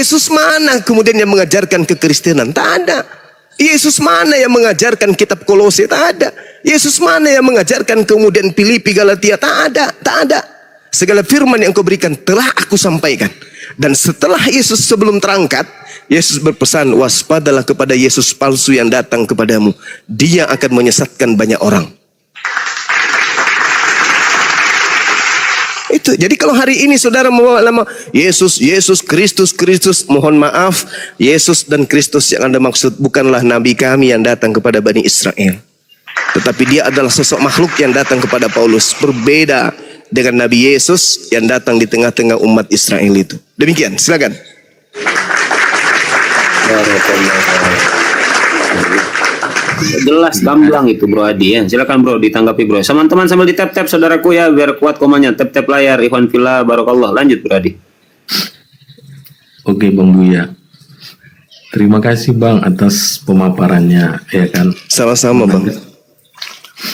Yesus mana kemudian yang mengajarkan kekristenan? Tak ada. Yesus mana yang mengajarkan kitab Kolose? Tak ada. Yesus mana yang mengajarkan kemudian Filipi, Galatia? Tak ada, tak ada. Segala firman yang kau berikan telah aku sampaikan. Dan setelah Yesus sebelum terangkat, Yesus berpesan, waspadalah kepada Yesus palsu yang datang kepadamu. Dia akan menyesatkan banyak orang. Itu. Jadi kalau hari ini saudara membawa nama Yesus, Yesus, Kristus, Kristus, mohon maaf, Yesus dan Kristus yang Anda maksud bukanlah nabi kami yang datang kepada Bani Israel. Tetapi dia adalah sosok makhluk yang datang kepada Paulus. Berbeda dengan Nabi Yesus yang datang di tengah-tengah umat Israel itu. Demikian, silakan. Jelas gamblang itu Bro Adi ya. Silakan Bro ditanggapi Bro. Teman-teman sambil di tap-tap saudaraku ya biar kuat komanya. Tap-tap layar Ikhwan Fillah Barakallah. Lanjut Bro Adi. Oke Bang Buya. Terima kasih Bang atas pemaparannya ya kan. Sama-sama Bang.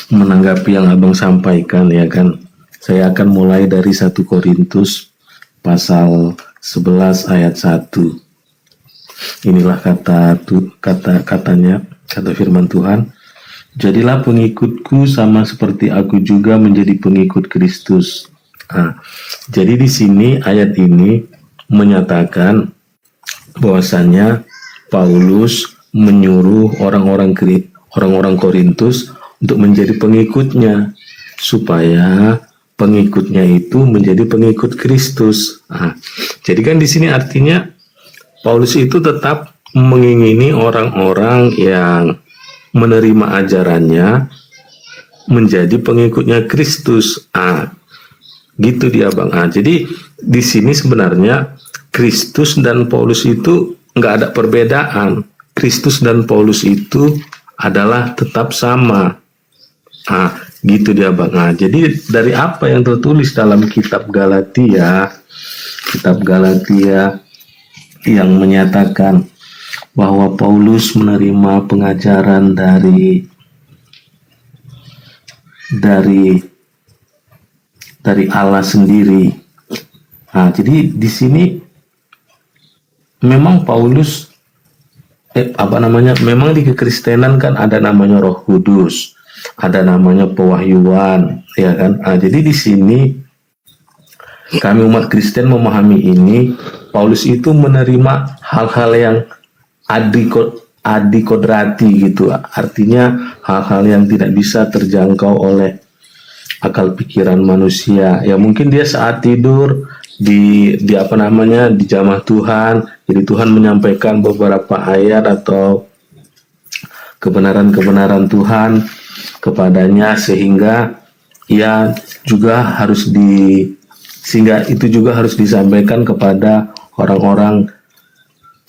Menanggapi yang Abang sampaikan ya kan. Saya akan mulai dari 1 Korintus pasal 11 ayat 1. Inilah katanya, kata firman Tuhan. Jadilah pengikutku sama seperti aku juga menjadi pengikut Kristus. Jadi di sini ayat ini menyatakan bahwasanya Paulus menyuruh orang-orang Korintus untuk menjadi pengikutnya supaya pengikutnya itu menjadi pengikut Kristus. Jadi kan di sini artinya Paulus itu tetap mengingini orang-orang yang menerima ajarannya menjadi pengikutnya Kristus. Gitu dia Bang. Jadi di sini sebenarnya Kristus dan Paulus itu nggak ada perbedaan. Kristus dan Paulus itu adalah tetap sama. Gitu dia Bang. Jadi dari apa yang tertulis dalam kitab Galatia yang menyatakan bahwa Paulus menerima pengajaran dari Allah sendiri. Jadi di sini memang Paulus memang di kekristenan kan ada namanya Roh Kudus, ada namanya pewahyuan, ya kan? Jadi di sini kami umat Kristen memahami ini, Paulus itu menerima hal-hal yang adikodrati gitu, artinya hal-hal yang tidak bisa terjangkau oleh akal pikiran manusia. Ya mungkin dia saat tidur di jamah Tuhan, jadi Tuhan menyampaikan beberapa ayat atau kebenaran-kebenaran Tuhan kepadanya sehingga itu juga harus disampaikan kepada orang-orang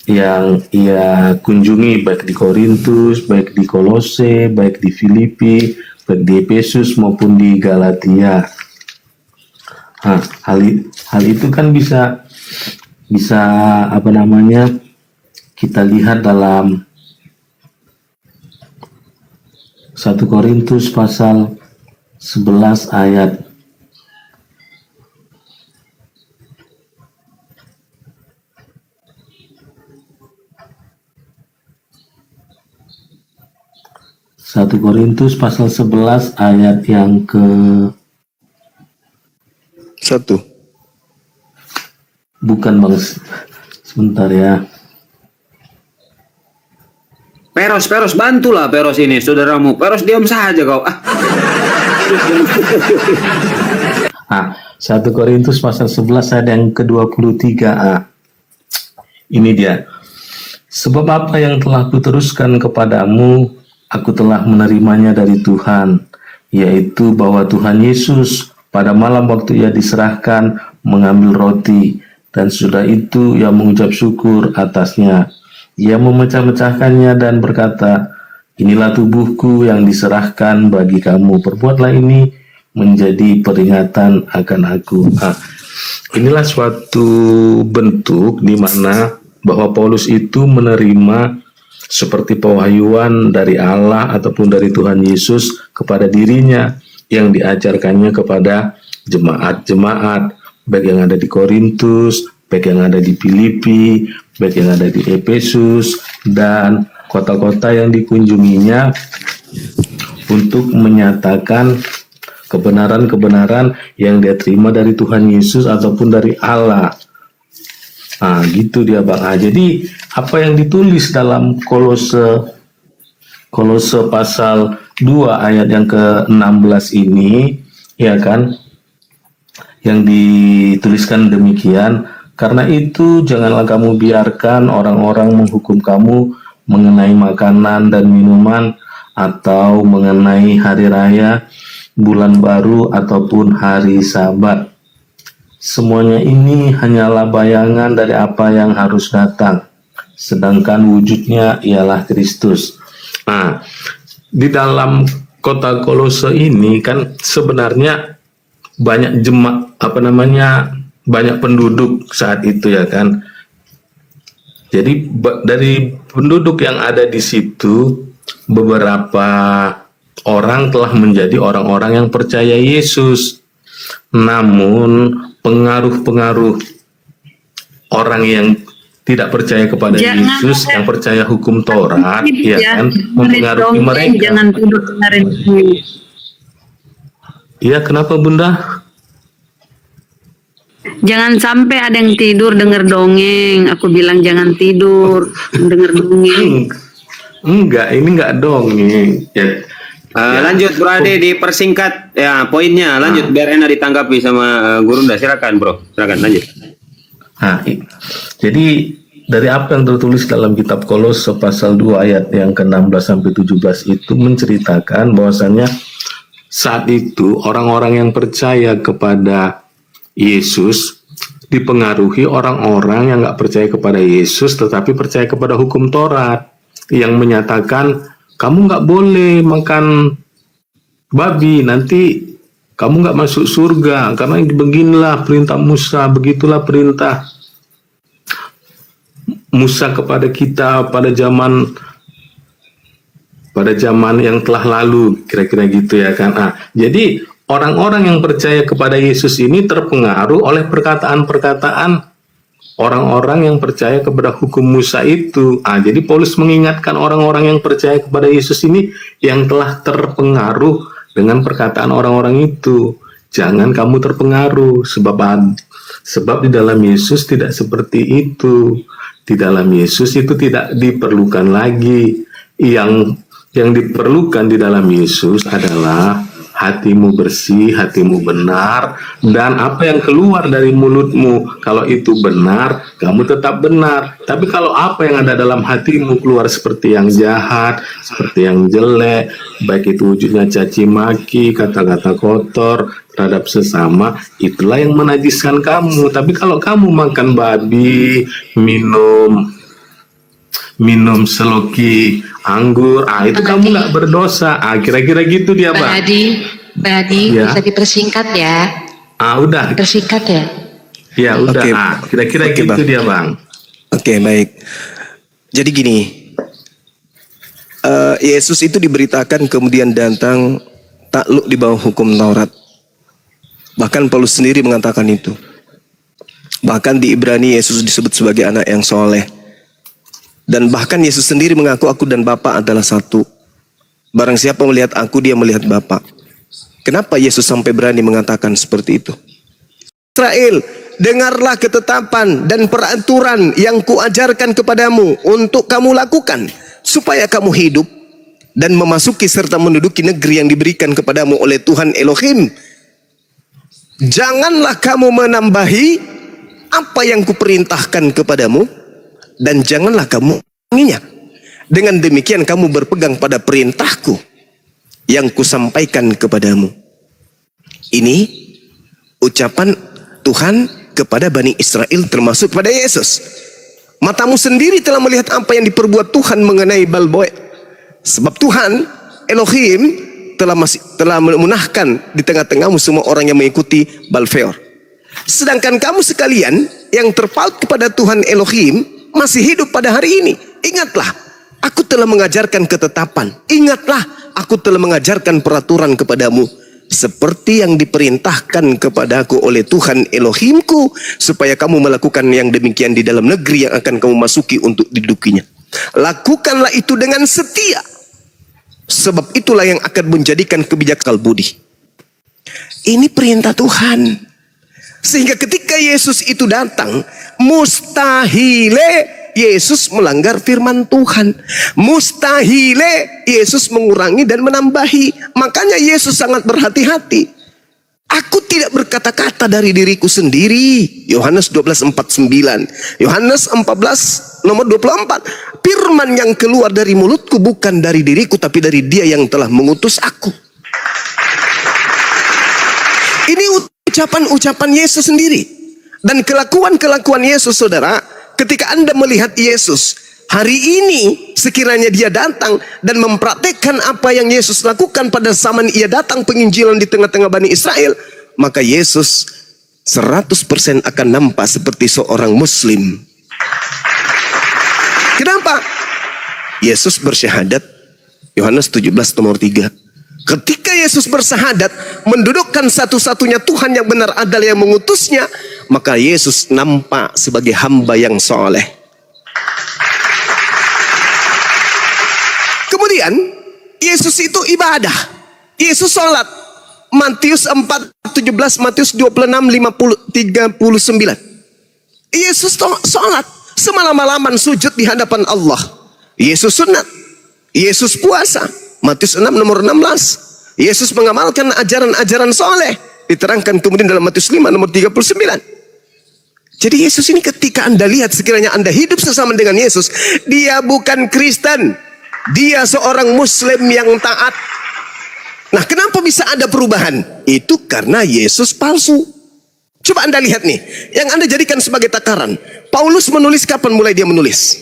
yang ia kunjungi, baik di Korintus, baik di Kolose, baik di Filipi, baik di Efesus maupun di Galatia. Hal itu kan bisa kita lihat dalam 1 Korintus pasal 11 ayat 1 Korintus pasal 11 ayat yang ke 1. Bukan Bang, sebentar ya. Peros, bantulah Peros ini, saudaramu. Peros diam saja kau. 1 Korintus pasal 11 ayat yang ke-23. Ini dia. Sebab apa yang telah kuteruskan kepadamu, aku telah menerimanya dari Tuhan, yaitu bahwa Tuhan Yesus pada malam waktu ia diserahkan mengambil roti, dan sudah itu ia mengucap syukur atasnya. Ia memecah-mecahkannya dan berkata, inilah tubuhku yang diserahkan bagi kamu, perbuatlah ini menjadi peringatan akan aku. Inilah suatu bentuk di mana bahwa Paulus itu menerima seperti pewahyuan dari Allah ataupun dari Tuhan Yesus kepada dirinya yang diajarkannya kepada jemaat-jemaat baik yang ada di Korintus baik yang ada di Filipi, baik yang ada di Efesus, dan kota-kota yang dikunjunginya untuk menyatakan kebenaran-kebenaran yang dia terima dari Tuhan Yesus ataupun dari Allah. Nah, gitu dia Bang. Nah, jadi apa yang ditulis dalam Kolose pasal 2 ayat yang ke-16 ini, ya kan, yang dituliskan demikian, karena itu janganlah kamu biarkan orang-orang menghukum kamu mengenai makanan dan minuman, atau mengenai hari raya, bulan baru, ataupun hari Sabat. Semuanya ini hanyalah bayangan dari apa yang harus datang, sedangkan wujudnya ialah Kristus. Nah, di dalam kota Kolose ini kan sebenarnya banyak banyak penduduk saat itu, ya kan. Jadi dari penduduk yang ada di situ, beberapa orang telah menjadi orang-orang yang percaya Yesus. Namun pengaruh-pengaruh orang yang tidak percaya kepada Yesus, yang percaya hukum Taurat, ya kan, mempengaruhi mereka. Jangan tidur dengerin. Iya, kenapa Bunda? Jangan sampai ada yang tidur denger dongeng. Aku bilang jangan tidur denger dongeng. Enggak, ini enggak dongeng. Ya. Lanjut Bro Ade, dipersingkat ya poinnya. Lanjut biar enak ditanggapi sama Gurunda. Silakan Bro, silakan lanjut. Nah, jadi dari apa yang tertulis dalam kitab Kolose pasal 2 ayat yang ke-16 sampai 17 itu menceritakan bahwasannya saat itu orang-orang yang percaya kepada Yesus dipengaruhi orang-orang yang nggak percaya kepada Yesus tetapi percaya kepada hukum Taurat yang menyatakan kamu nggak boleh makan babi, nanti kamu nggak masuk surga karena beginilah perintah Musa, begitulah perintah Musa kepada kita pada zaman yang telah lalu, kira-kira gitu ya kan. Nah, jadi orang-orang yang percaya kepada Yesus ini terpengaruh oleh perkataan-perkataan orang-orang yang percaya kepada hukum Musa itu. Jadi Paulus mengingatkan orang-orang yang percaya kepada Yesus ini yang telah terpengaruh dengan perkataan orang-orang itu. Jangan kamu terpengaruh, sebab di dalam Yesus tidak seperti itu. Di dalam Yesus itu tidak diperlukan lagi. Yang diperlukan di dalam Yesus adalah hatimu bersih, hatimu benar, dan apa yang keluar dari mulutmu, kalau itu benar, kamu tetap benar. Tapi kalau apa yang ada dalam hatimu keluar seperti yang jahat, seperti yang jelek, baik itu wujudnya caci maki, kata-kata kotor terhadap sesama, itulah yang menajiskan kamu. Tapi kalau kamu makan babi, minum seloki anggur, itu kamu nggak berdosa. Kira-kira gitu dia, Bang. Badi, Ya. bisa dipersingkat ya. Udah. Dipersingkat ya. Ya, udah. Oke. Kira-kira Oke, gitu Bang. dia, Bang. Oke, baik. Jadi gini, Yesus itu diberitakan kemudian datang takluk di bawah hukum Taurat. Bahkan Paulus sendiri mengatakan itu. Bahkan di Ibrani Yesus disebut sebagai anak yang soleh. Dan bahkan Yesus sendiri mengaku aku dan Bapa adalah satu. Barang siapa melihat aku, dia melihat Bapa. Kenapa Yesus sampai berani mengatakan seperti itu? Israel, dengarlah ketetapan dan peraturan yang kuajarkan kepadamu untuk kamu lakukan, supaya kamu hidup dan memasuki serta menduduki negeri yang diberikan kepadamu oleh Tuhan Elohim. Janganlah kamu menambahi apa yang kuperintahkan kepadamu, dan janganlah kamu mengulanginya. Dengan demikian kamu berpegang pada perintahku yang kusampaikan kepadamu. Ini ucapan Tuhan kepada Bani Israel termasuk pada Yesus. Matamu sendiri telah melihat apa yang diperbuat Tuhan mengenai Balboe. Sebab Tuhan Elohim telah memunahkan di tengah-tengahmu semua orang yang mengikuti Balpeor. Sedangkan kamu sekalian yang terpaut kepada Tuhan Elohim masih hidup pada hari ini. Ingatlah, aku telah mengajarkan ketetapan. Ingatlah, aku telah mengajarkan peraturan kepadamu. seperti yang diperintahkan kepadaku oleh Tuhan Elohimku, supaya kamu melakukan yang demikian di dalam negeri yang akan kamu masuki untuk didudukinya. Lakukanlah itu dengan setia, sebab itulah yang akan menjadikan kebijaksanaan budi. Ini perintah Tuhan. Sehingga ketika Yesus itu datang, mustahile Yesus melanggar firman Tuhan. Mustahile Yesus mengurangi dan menambahi. Makanya Yesus sangat berhati-hati. Aku tidak berkata-kata dari diriku sendiri. Yohanes 12:49. Yohanes 14 nomor 24. Firman yang keluar dari mulutku bukan dari diriku, tapi dari Dia yang telah mengutus aku. Ini ucapan-ucapan Yesus sendiri. Dan kelakuan-kelakuan Yesus, saudara, ketika Anda melihat Yesus hari ini, sekiranya Dia datang dan mempraktekkan apa yang Yesus lakukan pada zaman Ia datang penginjilan di tengah-tengah Bani Israel, maka Yesus 100% akan nampak seperti seorang Muslim. Kenapa? Yesus bersyahadat, Yohanes 17 nomor 3. Ketika Yesus bersyahadat, mendudukkan satu-satunya Tuhan yang benar adalah yang mengutusnya, maka Yesus nampak sebagai hamba yang soleh. Kemudian, Yesus itu ibadah. Yesus sholat. Matius 4:17, Matius 26:39. Yesus sholat. Semalam-malaman sujud di hadapan Allah. Yesus sunat. Yesus puasa. Matius 6 nomor 16. Yesus mengamalkan ajaran-ajaran soleh. Diterangkan kemudian dalam Matius 5 nomor 39. Jadi Yesus ini ketika Anda lihat, sekiranya Anda hidup sesama dengan Yesus, Dia bukan Kristen. Dia seorang Muslim yang taat. Nah, kenapa bisa ada perubahan? Itu karena Yesus palsu. Coba Anda lihat nih, yang Anda jadikan sebagai takaran. Paulus menulis kapan mulai dia menulis?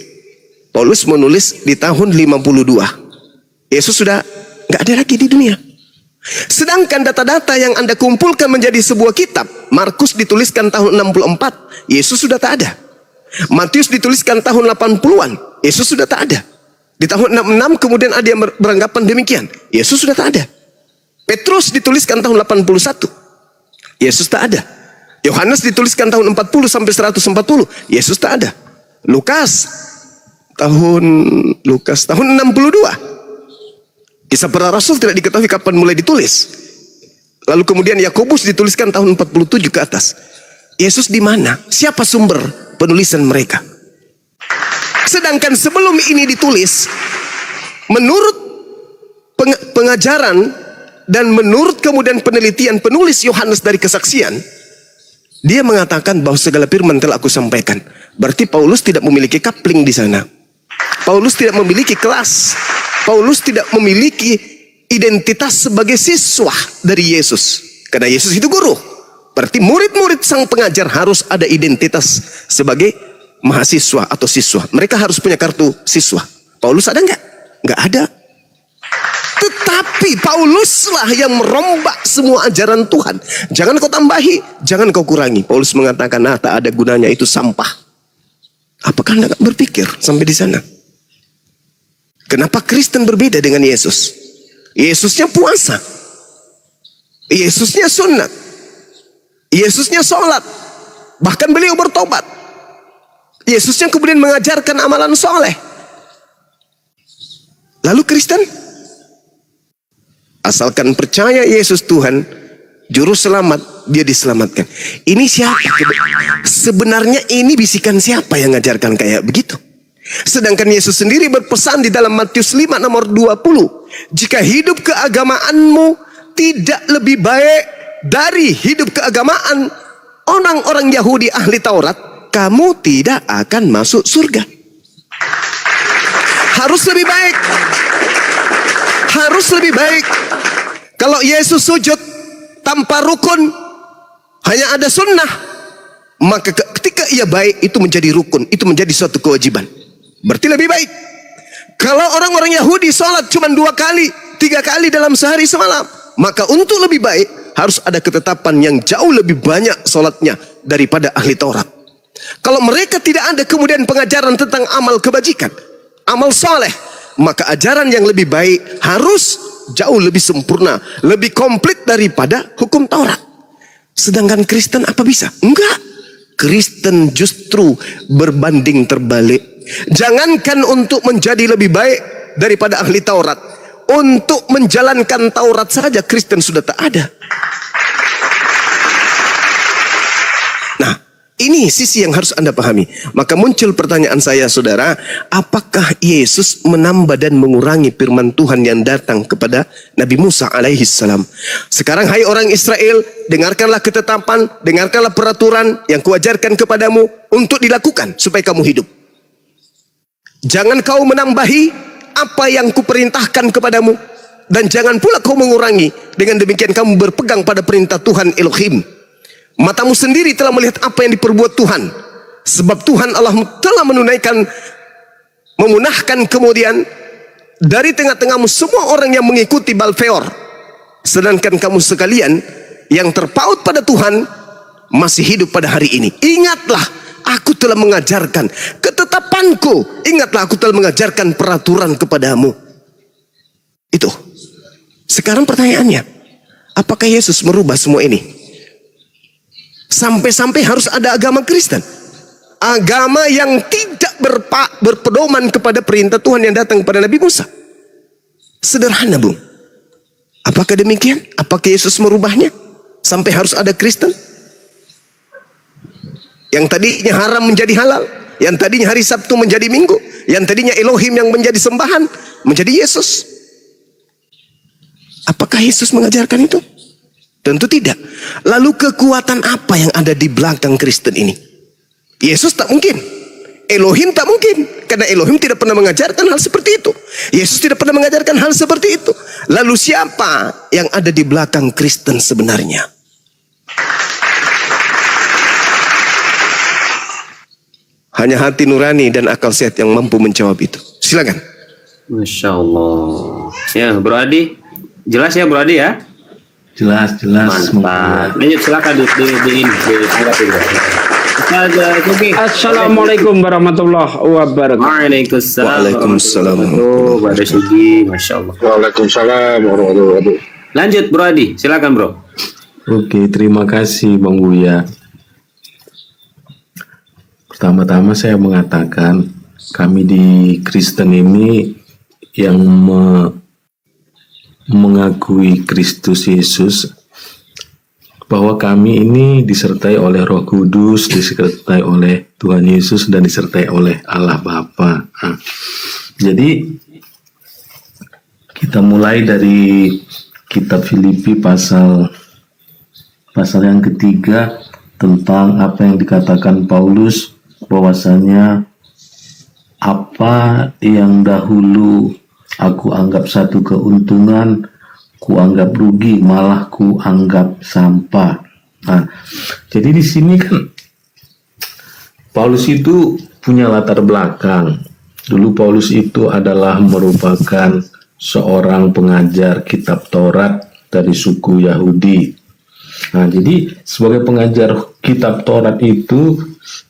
Paulus menulis di tahun 52. Yesus sudah nggak ada lagi di dunia. Sedangkan data-data yang Anda kumpulkan menjadi sebuah kitab, Markus dituliskan tahun 64, Yesus sudah tak ada. Matius dituliskan tahun 80-an, Yesus sudah tak ada. Di tahun 66 kemudian ada yang beranggapan demikian, Yesus sudah tak ada. Petrus dituliskan tahun 81, Yesus tak ada. Yohanes dituliskan tahun 40 sampai 140, Yesus tak ada. Lukas tahun 62. Kisah para Rasul tidak diketahui kapan mulai ditulis. Lalu kemudian Yakobus dituliskan tahun 47 ke atas. Yesus di mana? Siapa sumber penulisan mereka? Sedangkan sebelum ini ditulis, menurut pengajaran dan menurut kemudian penelitian penulis Yohanes dari kesaksian, dia mengatakan bahwa segala firman telah aku sampaikan. Berarti Paulus tidak memiliki coupling di sana. Paulus tidak memiliki kelas. Paulus tidak memiliki identitas sebagai siswa dari Yesus. Karena Yesus itu guru. Berarti murid-murid sang pengajar harus ada identitas sebagai mahasiswa atau siswa. Mereka harus punya kartu siswa. Paulus ada nggak? Nggak ada. Tetapi Pauluslah yang merombak semua ajaran Tuhan. Jangan kau tambahi, jangan kau kurangi. Paulus mengatakan, nah, tak ada gunanya, itu sampah. Apakah Anda nggak berpikir sampai di sana? Kenapa Kristen berbeda dengan Yesus? Yesusnya puasa. Yesusnya sunat. Yesusnya sholat. Bahkan beliau bertobat. Yesusnya kemudian mengajarkan amalan soleh. Lalu Kristen? Asalkan percaya Yesus Tuhan, juru selamat, dia diselamatkan. Ini siapa? Sebenarnya ini bisikan siapa yang mengajarkan kayak begitu? Sedangkan Yesus sendiri berpesan di dalam Matius 5 nomor 20. Jika hidup keagamaanmu tidak lebih baik dari hidup keagamaan orang-orang Yahudi ahli Taurat, kamu tidak akan masuk surga. Harus lebih baik. Harus lebih baik. Kalau Yesus sujud tanpa rukun, hanya ada sunnah, maka ketika ia baik itu menjadi rukun, itu menjadi suatu kewajiban. Berarti lebih baik. Kalau orang-orang Yahudi sholat cuma 2 kali, 3 kali dalam sehari semalam, maka untuk lebih baik harus ada ketetapan yang jauh lebih banyak sholatnya daripada ahli Taurat. Kalau mereka tidak ada kemudian pengajaran tentang amal kebajikan, amal soleh, maka ajaran yang lebih baik harus jauh lebih sempurna, lebih komplit daripada hukum Taurat. Sedangkan Kristen apa bisa? Enggak. Kristen justru berbanding terbalik. Jangankan untuk menjadi lebih baik daripada ahli Taurat, untuk menjalankan Taurat saja Kristen sudah tak ada. Nah, ini sisi yang harus Anda pahami. Maka muncul pertanyaan saya, saudara, apakah Yesus menambah dan mengurangi firman Tuhan yang datang kepada Nabi Musa alaihissalam? Sekarang hai orang Israel, dengarkanlah ketetapan, dengarkanlah peraturan yang kuajarkan kepadamu untuk dilakukan supaya kamu hidup. Jangan kau menambahi apa yang kuperintahkan kepadamu, dan jangan pula kau mengurangi. Dengan demikian kamu berpegang pada perintah Tuhan Elohim. Matamu sendiri telah melihat apa yang diperbuat Tuhan. Sebab Tuhan Allah telah memunahkan kemudian dari tengah-tengahmu semua orang yang mengikuti Balpeor. Sedangkan kamu sekalian yang terpaut pada Tuhan masih hidup pada hari ini. Ingatlah, aku telah mengajarkan ketetapanku. Ingatlah, aku telah mengajarkan peraturan kepadamu. Itu. Sekarang pertanyaannya, apakah Yesus merubah semua ini? Sampai-sampai harus ada agama Kristen, agama yang tidak berpedoman kepada perintah Tuhan yang datang kepada Nabi Musa. Sederhana, Bung. Apakah demikian? Apakah Yesus merubahnya sampai harus ada Kristen? Yang tadinya haram menjadi halal, yang tadinya hari Sabtu menjadi Minggu, yang tadinya Elohim yang menjadi sembahan menjadi Yesus. Apakah Yesus mengajarkan itu? Tentu tidak. Lalu kekuatan apa yang ada di belakang Kristen ini? Yesus tak mungkin. Elohim tak mungkin. Karena Elohim tidak pernah mengajarkan hal seperti itu. Yesus tidak pernah mengajarkan hal seperti itu. Lalu siapa yang ada di belakang Kristen sebenarnya? Hanya hati nurani dan akal sehat yang mampu menjawab itu. Silakan. Masya Allah. Ya, Bro Adi. Jelas ya, Bro Adi ya? Jelas. Mantap. Lanjut, silakan ditanggapi. Assalamualaikum warahmatullahi wabarakatuh. Waalaikumsalam. Pada Sugi, Masya Allah. Waalaikumsalam warahmatullahi wabarakatuh. Lanjut, Bro Adi. Silakan, Bro. Oke, terima kasih Bang Buya. Pertama-tama saya mengatakan, kami di Kristen ini yang mengakui Kristus Yesus, bahwa kami ini disertai oleh Roh Kudus, disertai oleh Tuhan Yesus, dan disertai oleh Allah Bapa. Nah, jadi kita mulai dari kitab Filipi pasal yang ketiga, tentang apa yang dikatakan Paulus, bahwasanya apa yang dahulu aku anggap satu keuntungan, ku anggap rugi, malah ku anggap sampah. Nah, jadi di sini kan Paulus itu punya latar belakang. Dulu Paulus itu adalah merupakan seorang pengajar kitab Taurat dari suku Yahudi. Nah, jadi sebagai pengajar kitab Taurat itu,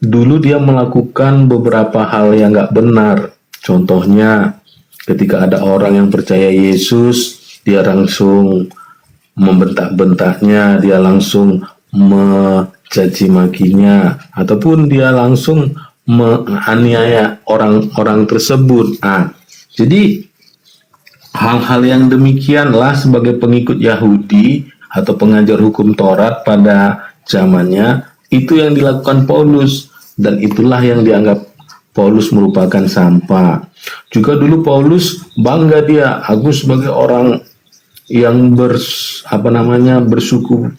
dulu dia melakukan beberapa hal yang nggak benar. Contohnya, ketika ada orang yang percaya Yesus, dia langsung membentak-bentaknya, dia langsung mencaci makinya, ataupun dia langsung menganiaya orang-orang tersebut. Nah, jadi hal-hal yang demikianlah sebagai pengikut Yahudi atau pengajar hukum Taurat pada zamannya, itu yang dilakukan Paulus, dan itulah yang dianggap Paulus merupakan sampah. Juga dulu Paulus bangga dia, aku sebagai orang yang bersuku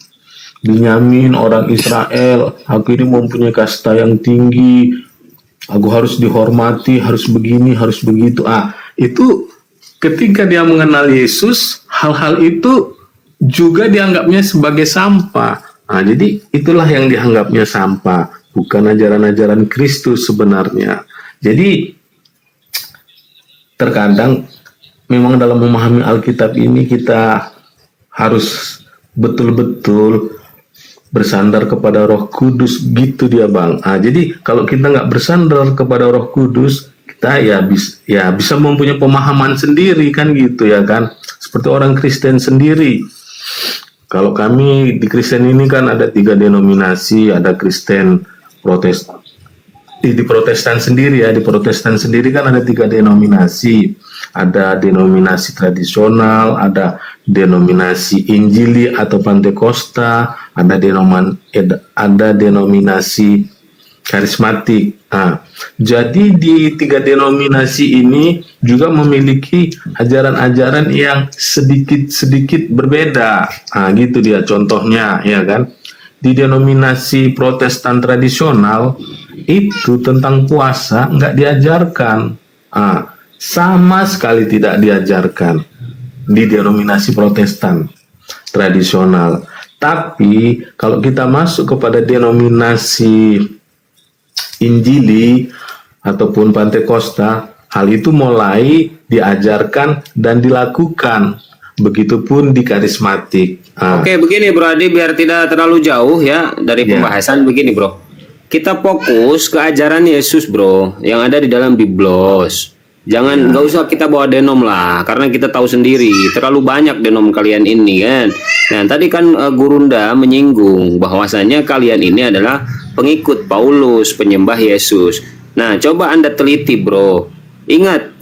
Benyamin, orang Israel, aku ini mempunyai kasta yang tinggi, aku harus dihormati, harus begini, harus begitu. Itu ketika dia mengenal Yesus, hal-hal itu juga dianggapnya sebagai sampah. Jadi itulah yang dianggapnya sampah, bukan ajaran-ajaran Kristus sebenarnya. Jadi terkadang memang dalam memahami Alkitab ini kita harus betul-betul bersandar kepada Roh Kudus, gitu dia Bang. Jadi kalau kita nggak bersandar kepada Roh Kudus, kita ya bisa mempunyai pemahaman sendiri kan, gitu ya kan. seperti orang Kristen sendiri. Kalau kami di Kristen ini kan ada 3 denominasi, ada Kristen Protestan. Di Protestan sendiri ya, di Protestan sendiri kan ada 3 denominasi. Ada denominasi tradisional, ada denominasi Injili atau Pantekosta, ada denominasi karismatik. Nah, jadi di 3 denominasi ini juga memiliki ajaran-ajaran yang sedikit-sedikit berbeda. Nah, gitu dia contohnya, ya kan? Di denominasi Protestan tradisional itu tentang puasa nggak diajarkan. Nah, sama sekali tidak diajarkan di denominasi Protestan tradisional. Tapi kalau kita masuk kepada denominasi Injili ataupun Pantekosta, hal itu mulai diajarkan dan dilakukan. Begitupun di karismatik. Oke, begini Bro Adi, biar tidak terlalu jauh ya dari pembahasan. Begini Bro, kita fokus ke ajaran Yesus Bro, yang ada di dalam Biblos. Jangan, nggak usah kita bawa denom lah, karena kita tahu sendiri terlalu banyak denom kalian ini kan. Nah tadi kan Gurunda menyinggung bahwasanya kalian ini adalah pengikut Paulus, penyembah Yesus. Nah coba Anda teliti Bro, ingat,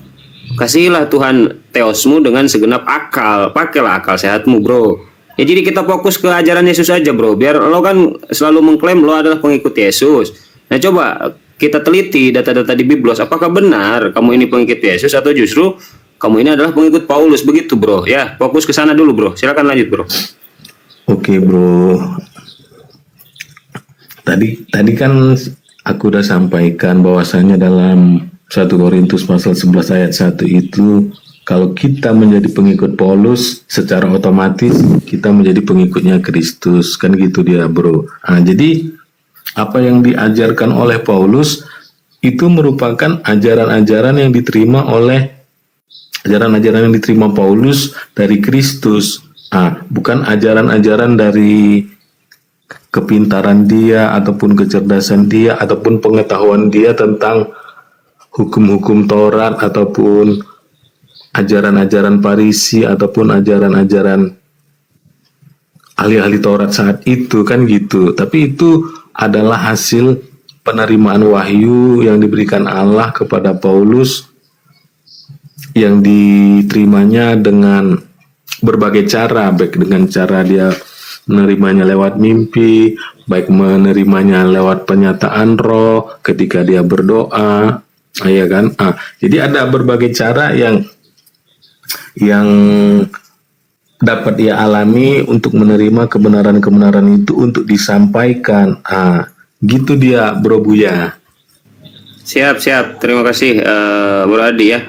kasihilah Tuhan teosmu dengan segenap akal, pakailah akal sehatmu Bro. Ya jadi kita fokus ke ajaran Yesus aja Bro, biar lo kan selalu mengklaim lo adalah pengikut Yesus. Nah coba kita teliti data-data di Biblos, apakah benar kamu ini pengikut Yesus atau justru kamu ini adalah pengikut Paulus, begitu Bro. Ya, fokus ke sana dulu Bro. Silakan lanjut Bro. Oke Bro. Tadi kan aku udah sampaikan bahwasanya dalam 1 Korintus pasal 11 ayat 1 itu, kalau kita menjadi pengikut Paulus, secara otomatis kita menjadi pengikutnya Kristus, kan gitu dia Bro. Nah, jadi apa yang diajarkan oleh Paulus itu merupakan ajaran-ajaran yang diterima Paulus dari Kristus. Bukan ajaran-ajaran dari kepintaran dia ataupun kecerdasan dia ataupun pengetahuan dia tentang hukum-hukum Taurat ataupun ajaran-ajaran Farisi ataupun ajaran-ajaran ahli-ahli Taurat saat itu, kan gitu. Tapi itu adalah hasil penerimaan wahyu yang diberikan Allah kepada Paulus, yang diterimanya dengan berbagai cara, baik dengan cara dia menerimanya lewat mimpi, baik menerimanya lewat penyataan roh ketika dia berdoa, ya kan? Jadi ada berbagai cara yang dapat ia alami untuk menerima kebenaran-kebenaran itu untuk disampaikan. Gitu dia Bro Buya. Siap. Terima kasih Bro Adi ya.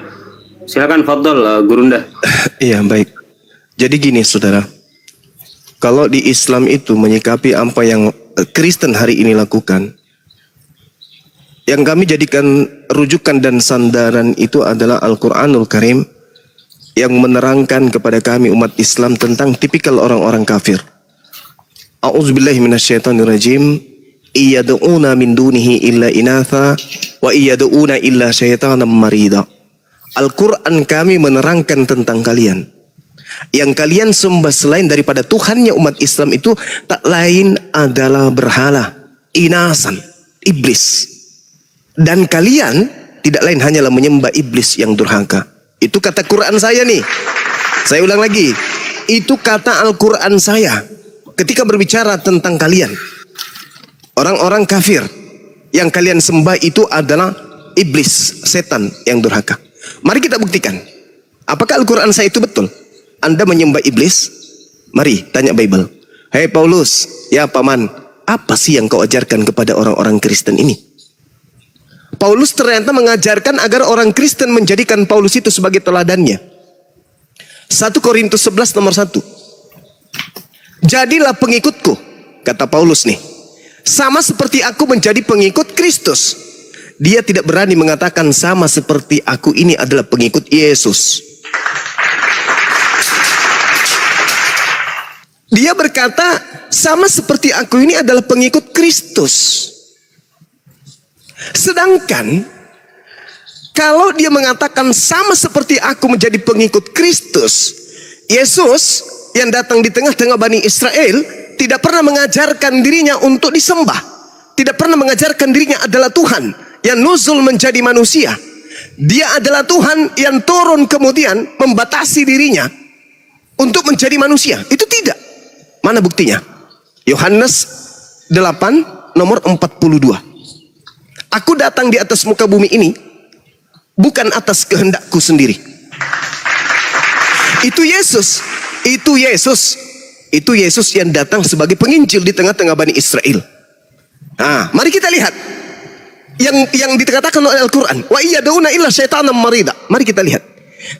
Silakan Fadol Gurunda. Iya, baik. Jadi gini saudara, kalau di Islam itu menyikapi apa yang Kristen hari ini lakukan, yang kami jadikan rujukan dan sandaran itu adalah Al-Quranul Karim, yang menerangkan kepada kami umat Islam tentang tipikal orang-orang kafir. A'udzubillahi minasyaitonirrajim. Iyad'una min dunihi illa inatha wa iyad'una illa syaitanan marida. Al-Quran kami menerangkan tentang kalian. Yang kalian sembah selain daripada Tuhannya umat Islam itu tak lain adalah berhala, inasan, iblis. Dan kalian tidak lain hanyalah menyembah iblis yang durhaka. Itu kata Quran saya nih. Saya ulang lagi. Itu kata Al-Quran saya ketika berbicara tentang kalian. Orang-orang kafir yang kalian sembah itu adalah iblis, setan yang durhaka. Mari kita buktikan. Apakah Al-Quran saya itu betul? Anda menyembah iblis? Mari tanya Bible. Hei Paulus, ya paman, apa sih yang kau ajarkan kepada orang-orang Kristen ini? Paulus ternyata mengajarkan agar orang Kristen menjadikan Paulus itu sebagai teladannya. 1 Korintus 11 nomor 1. Jadilah pengikutku, kata Paulus nih. Sama seperti aku menjadi pengikut Kristus. Dia tidak berani mengatakan sama seperti aku ini adalah pengikut Yesus. Dia berkata sama seperti aku ini adalah pengikut Kristus. Sedangkan kalau dia mengatakan sama seperti aku menjadi pengikut Kristus, Yesus yang datang di tengah-tengah Bani Israel tidak pernah mengajarkan dirinya untuk disembah. Tidak pernah mengajarkan dirinya adalah Tuhan yang nuzul menjadi manusia. Dia adalah Tuhan yang turun kemudian membatasi dirinya untuk menjadi manusia. Itu tidak. Mana buktinya? Yohanes 8 nomor 42. Aku datang di atas muka bumi ini bukan atas kehendakku sendiri. Itu Yesus. Itu Yesus. Itu Yesus yang datang sebagai penginjil di tengah-tengah Bani Israel. Nah, mari kita lihat yang dikatakan oleh Al-Quran. Wa iyaduna illa syaitanan marida. Mari kita lihat.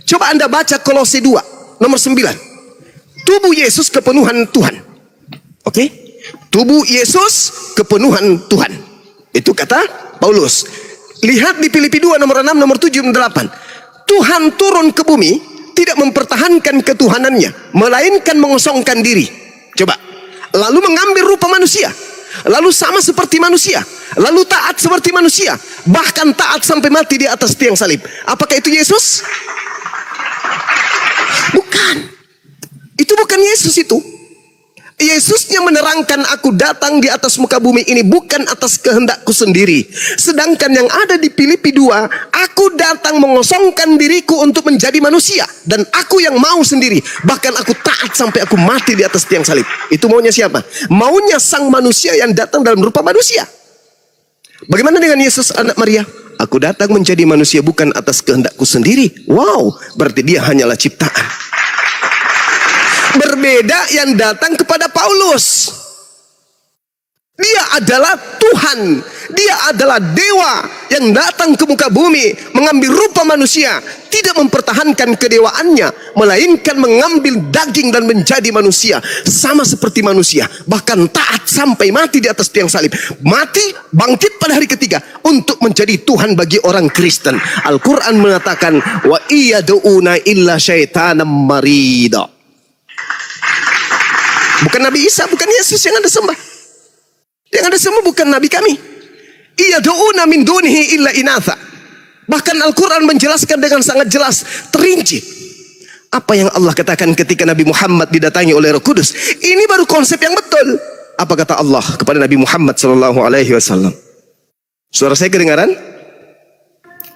Coba Anda baca Kolose 2 nomor 9. Tubuh Yesus kepenuhan Tuhan. Oke? Tubuh Yesus kepenuhan Tuhan. Itu kata Paulus. Lihat di Filipi 2 nomor 6 nomor 7 dan 8. Tuhan turun ke bumi tidak mempertahankan ketuhanannya, melainkan mengosongkan diri. Coba. Lalu mengambil rupa manusia. Lalu sama seperti manusia. Lalu taat seperti manusia. Bahkan taat sampai mati di atas tiang salib. Apakah itu Yesus? Bukan. Itu bukan Yesus itu. Yesusnya menerangkan, aku datang di atas muka bumi ini bukan atas kehendakku sendiri. Sedangkan yang ada di Filipi 2, aku datang mengosongkan diriku untuk menjadi manusia. Dan aku yang mau sendiri. Bahkan aku taat sampai aku mati di atas tiang salib. Itu maunya siapa? Maunya sang manusia yang datang dalam rupa manusia. Bagaimana dengan Yesus anak Maria? Aku datang menjadi manusia bukan atas kehendakku sendiri. Wow, berarti dia hanyalah ciptaan. Berbeda yang datang kepada Paulus. Dia adalah Tuhan. Dia adalah dewa yang datang ke muka bumi, mengambil rupa manusia, tidak mempertahankan kedewaannya, melainkan mengambil daging dan menjadi manusia, sama seperti manusia, bahkan taat sampai mati di atas tiang salib. Mati, bangkit pada hari ketiga untuk menjadi Tuhan bagi orang Kristen. Al-Quran mengatakan, wa iyaduna illa syaitanan marida. Bukan Nabi Isa, bukan Yesus yang Anda sembah. Yang Anda sembah bukan Nabi kami. Iyaduna min dunihi illa inatha. Bahkan Al-Quran menjelaskan dengan sangat jelas, terinci. Apa yang Allah katakan ketika Nabi Muhammad didatangi oleh Roh Kudus. Ini baru konsep yang betul. Apa kata Allah kepada Nabi Muhammad SAW? Suara saya kedengaran?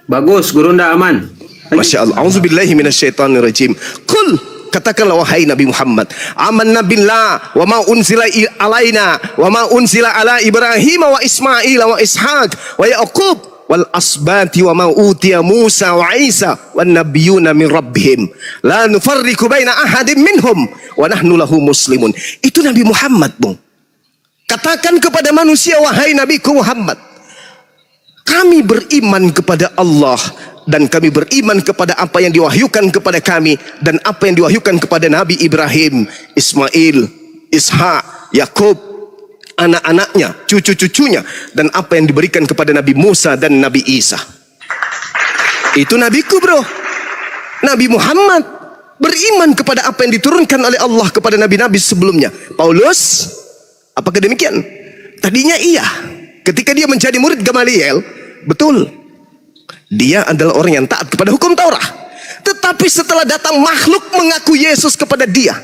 Bagus, guru ndak aman. Masya Allah. A'udzubillahi minasyaitonirrajim. Qul, katakanlah wahai Nabi Muhammad, amanna billah wa ma unzila alaina wa ma unzila ala Ibrahim wa Ismail wa Ishaq wa Yaqub wal asbati wa ma utiya Musa wa Isa wan nabiyyuna min rabbihim la nufarriqu baina ahadin minhum wa nahnu lahu muslimun. Itu Nabi Muhammad, Bung. Katakan kepada manusia, wahai Nabiku Muhammad, kami beriman kepada Allah dan kami beriman kepada apa yang diwahyukan kepada kami dan apa yang diwahyukan kepada Nabi Ibrahim, Ismail, Ishak, Yakub, anak-anaknya, cucu-cucunya, dan apa yang diberikan kepada Nabi Musa dan Nabi Isa. Itu nabiku, bro. Nabi Muhammad beriman kepada apa yang diturunkan oleh Allah kepada nabi-nabi sebelumnya. Paulus, apakah demikian? Tadinya iya. Ketika dia menjadi murid Gamaliel, betul. Dia adalah orang yang taat kepada hukum Taurat. Tetapi setelah datang makhluk mengaku Yesus kepada dia,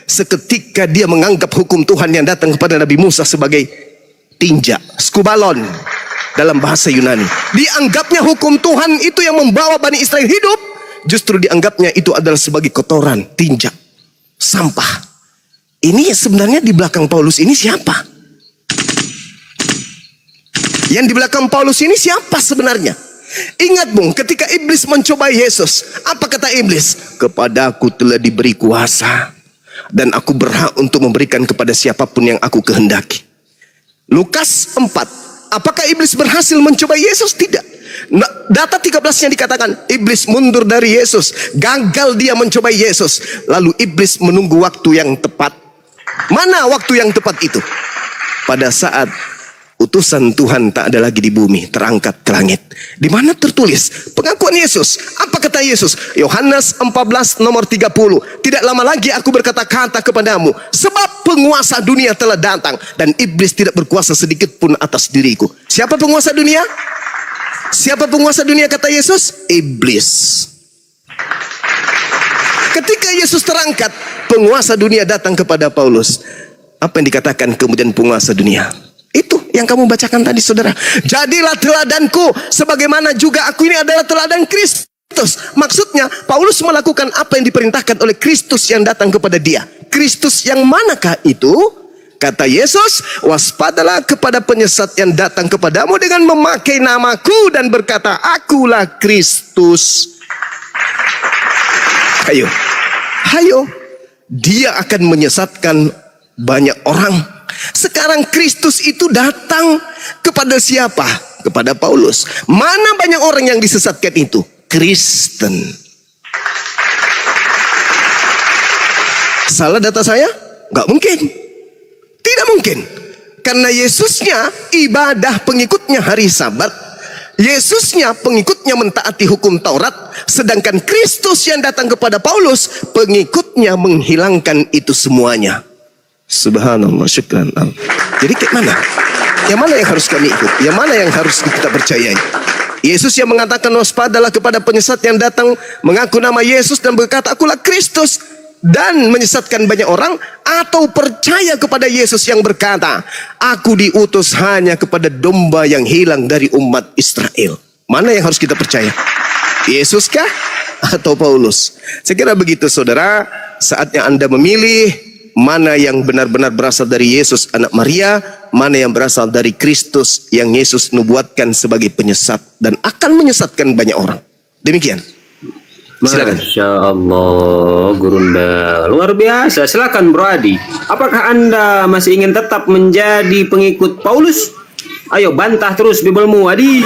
seketika dia menganggap hukum Tuhan yang datang kepada Nabi Musa sebagai tinja, skubalon dalam bahasa Yunani. Dianggapnya hukum Tuhan itu yang membawa Bani Israel hidup, justru dianggapnya itu adalah sebagai kotoran, tinja, sampah. Ini sebenarnya di belakang Paulus ini siapa? Yang di belakang Paulus ini siapa sebenarnya? Ingat, Bung, ketika iblis mencoba Yesus, apa kata iblis? Kepadaku telah diberi kuasa dan aku berhak untuk memberikan kepada siapapun yang aku kehendaki. Lukas 4. Apakah iblis berhasil mencoba Yesus? Tidak. Data 13-nya dikatakan iblis mundur dari Yesus, gagal dia mencoba Yesus. Lalu iblis menunggu waktu yang tepat. Mana waktu yang tepat itu? Pada saat utusan Tuhan tak ada lagi di bumi, terangkat ke langit. Di mana tertulis pengakuan Yesus? Apa kata Yesus? Yohanes 14 nomor 30. Tidak lama lagi aku berkata-kata kepadamu, sebab penguasa dunia telah datang dan iblis tidak berkuasa sedikit pun atas diriku. Siapa penguasa dunia? Siapa penguasa dunia kata Yesus? Iblis. Ketika Yesus terangkat, penguasa dunia datang kepada Paulus. Apa yang dikatakan kemudian penguasa dunia? Itu yang kamu bacakan tadi, saudara. Jadilah teladanku, sebagaimana juga aku ini adalah teladan Kristus. Maksudnya, Paulus melakukan apa yang diperintahkan oleh Kristus yang datang kepada dia. Kristus yang manakah itu? Kata Yesus, waspadalah kepada penyesat yang datang kepadamu dengan memakai namaku dan berkata, akulah Kristus. Hayo, hayo. Dia akan menyesatkan banyak orang. Sekarang Kristus itu datang kepada siapa? Kepada Paulus. Mana banyak orang yang disesatkan itu? Kristen. Salah data saya? Gak mungkin. Tidak mungkin. Karena Yesusnya ibadah pengikutnya hari Sabat. Yesusnya pengikutnya mentaati hukum Taurat. Sedangkan Kristus yang datang kepada Paulus, pengikutnya menghilangkan itu semuanya. Subhanallah, syukran. Jadi kayak mana? Yang mana yang harus kami ikut? Yang mana yang harus kita percayai? Yesus yang mengatakan waspadalah kepada penyesat yang datang mengaku nama Yesus dan berkata akulah Kristus dan menyesatkan banyak orang, atau percaya kepada Yesus yang berkata aku diutus hanya kepada domba yang hilang dari umat Israel. Mana yang harus kita percaya? Yesus kah atau Paulus? Saya kira begitu, saudara. Saatnya Anda memilih mana yang benar-benar berasal dari Yesus anak Maria, mana yang berasal dari Kristus yang Yesus nubuatkan sebagai penyesat dan akan menyesatkan banyak orang. Demikian. Silakan. Masya Allah, Gurunda, luar biasa. Silakan Bro Adi. Apakah Anda masih ingin tetap menjadi pengikut Paulus? Ayo bantah terus Bibelmu, Adi.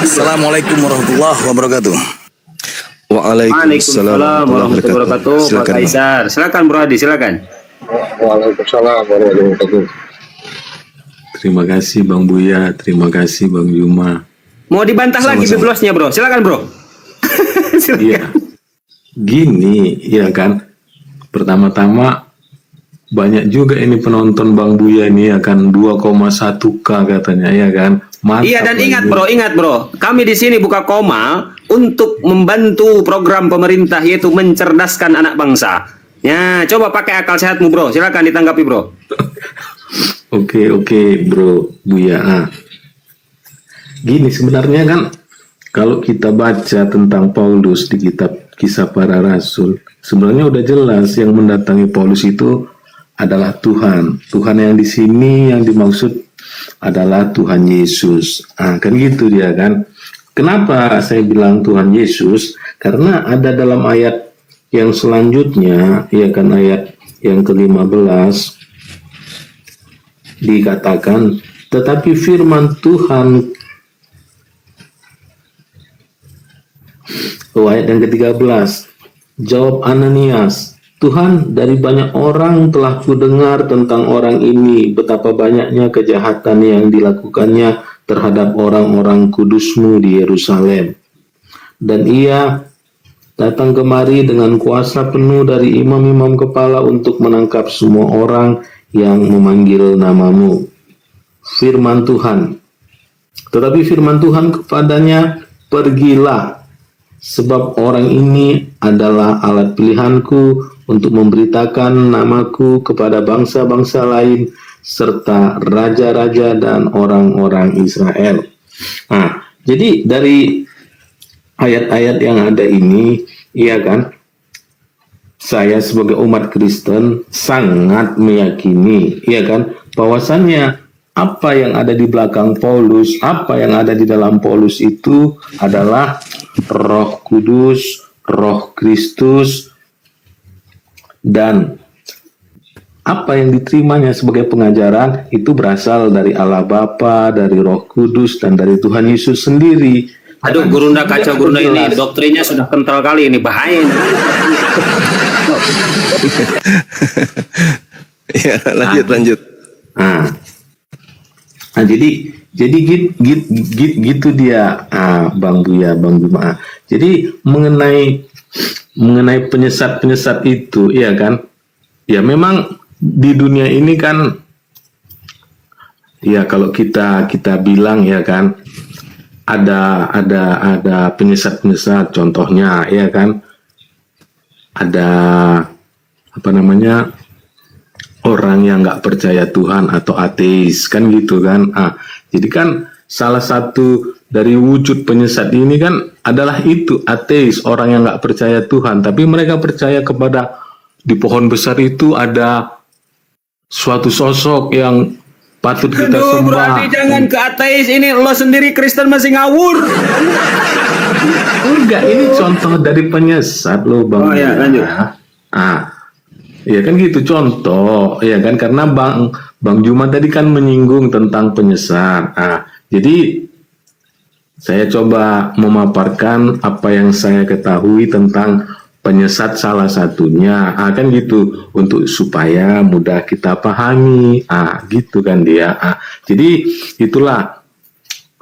Assalamualaikum warahmatullahi wabarakatuh. Waalaikumsalam warahmatullahi wabarakatuh. Pak Kaisar, silakan Bro Adi, silakan. Waalaikumsalam warahmatullahi wabarakatuh. Terima kasih Bang Buya, terima kasih Bang Yuma. Mau dibantah lagi biblosnya Bro, silakan Bro. Iya, gini ya kan. Pertama-tama banyak juga ini penonton Bang Buya ini akan 2,1K katanya ya kan. Mantap, iya, dan ingat bro, kami di sini buka koma untuk membantu program pemerintah yaitu mencerdaskan anak bangsa. Ya, coba pakai akal sehatmu Bro, silakan ditanggapi Bro. Oke Bro Buya. Gini sebenarnya kan, kalau kita baca tentang Paulus di kitab Kisah Para Rasul, sebenarnya udah jelas yang mendatangi Paulus itu adalah Tuhan. Tuhan yang di sini yang dimaksud adalah Tuhan Yesus. Kan gitu dia kan. Kenapa saya bilang Tuhan Yesus? Karena ada dalam ayat yang selanjutnya, ya kan, ayat yang ke-15 dikatakan, tetapi firman Tuhan, ayat yang ke-13, jawab Ananias, Tuhan, dari banyak orang telah kudengar tentang orang ini, betapa banyaknya kejahatan yang dilakukannya terhadap orang-orang kudus-Mu di Yerusalem. Dan ia datang kemari dengan kuasa penuh dari imam-imam kepala untuk menangkap semua orang yang memanggil nama-Mu. Firman Tuhan. Tetapi firman Tuhan kepadanya, pergilah, sebab orang ini adalah alat pilihanku untuk memberitakan namaku kepada bangsa-bangsa lain serta raja-raja dan orang-orang Israel. Jadi dari ayat-ayat yang ada ini, iya kan, saya sebagai umat Kristen sangat meyakini, iya kan, bahwasannya apa yang ada di belakang Paulus, apa yang ada di dalam Paulus itu adalah Roh Kudus, Roh Kristus, dan apa yang diterimanya sebagai pengajaran itu berasal dari Allah Bapa, dari Roh Kudus, dan dari Tuhan Yesus sendiri. Aduh, Gurunda kacau Gurunda ini, doktrinnya sudah kental kali ini, bahaya ini. Ya, lanjut. Jadi gitu dia, Bang Buya, Bang Bima. Jadi mengenai penyesat itu, ya kan? Ya memang di dunia ini kan, ya kalau kita bilang ya kan, ada penyesat-penyesat, contohnya ya kan, ada apa namanya orang yang nggak percaya Tuhan atau ateis kan gitu kan. Jadi kan salah satu dari wujud penyesat ini kan adalah itu ateis, orang yang nggak percaya Tuhan, tapi mereka percaya kepada di pohon besar itu ada suatu sosok yang patut kita Aduh, Bro sembah. Adi, jangan ke ateis, ini lo sendiri Kristen masih ngawur. Enggak, ini contoh dari penyesat loh Bang. Oh ya, lanjut. Ya kan gitu contoh, ya kan karena Bang Juma tadi kan menyinggung tentang penyesat. Jadi saya coba memaparkan apa yang saya ketahui tentang penyesat salah satunya, kan gitu untuk supaya mudah kita pahami, gitu kan dia. Jadi itulah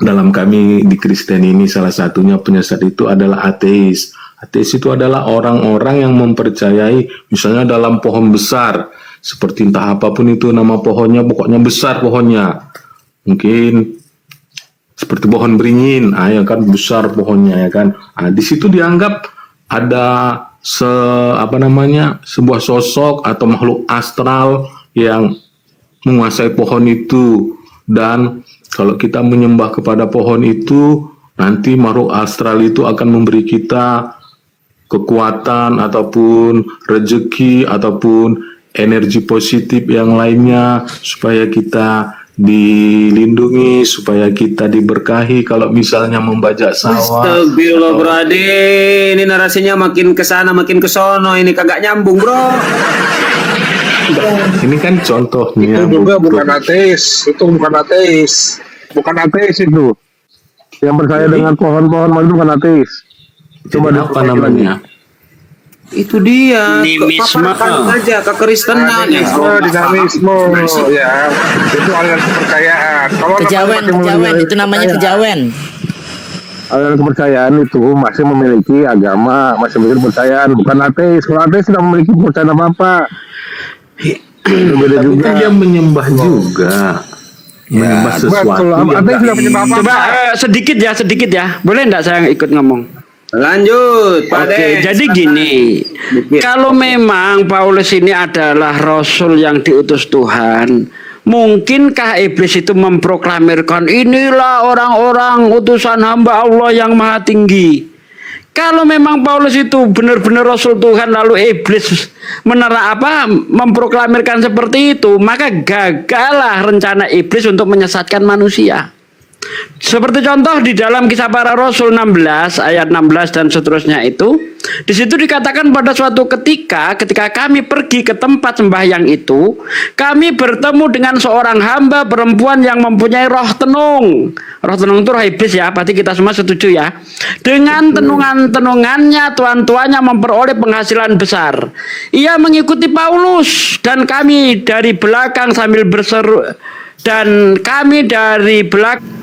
dalam kami di Kristen ini salah satunya penyesat itu adalah ateis. Ateis itu adalah orang-orang yang mempercayai misalnya dalam pohon besar seperti entah apapun itu nama pohonnya, pokoknya besar pohonnya. Mungkin seperti pohon beringin, ya kan besar pohonnya ya kan. Di situ dianggap ada sebuah sosok atau makhluk astral yang menguasai pohon itu, dan kalau kita menyembah kepada pohon itu nanti makhluk astral itu akan memberi kita kekuatan ataupun rezeki ataupun energi positif yang lainnya supaya kita dilindungi, supaya kita diberkahi kalau misalnya membajak sawah. Astagfirullah Bro Adi, ini narasinya makin kesana makin kesono, ini kagak nyambung Bro. Ini kan contohnya. Itu juga bukan ateis. Itu bukan ateis. Bukan ateis itu. Yang percaya dengan pohon-pohon itu bukan ateis. Coba apa namanya? Itu dia, Animisme. paparkan saja kekristenan ya. Dinamisme, ya. Itu aliran kepercayaan. Kalau Kejawen itu namanya kejawen. aliran kepercayaan itu masih memiliki agama, masih memiliki kepercayaan, bukan ateis. Kalau ateis tidak memiliki kepercayaan apa-apa. Beda Tapi juga. kan dia menyembah juga. Menyembah sesuatu betul. yang Ateis tidak menyembah apa-apa. Coba sedikit ya. Boleh enggak saya ikut ngomong? Lanjut, Pak Oke, Des. jadi gini, kalau memang Paulus ini adalah Rasul yang diutus Tuhan, mungkinkah iblis itu memproklamirkan inilah orang-orang utusan hamba Allah yang maha tinggi? Kalau memang Paulus itu benar-benar Rasul Tuhan lalu iblis memproklamirkan seperti itu, maka gagallah rencana iblis untuk menyesatkan manusia. Seperti contoh di dalam Kisah Para Rasul 16 ayat 16 dan seterusnya itu, di situ dikatakan pada suatu ketika kami pergi ke tempat sembahyang itu, kami bertemu dengan seorang hamba perempuan yang mempunyai roh tenung. Roh tenung itu roh iblis ya, pasti kita semua setuju ya. Dengan tenungannya tuan-tuannya memperoleh penghasilan besar. Ia mengikuti Paulus dan kami dari belakang sambil berseru, dan kami dari belakang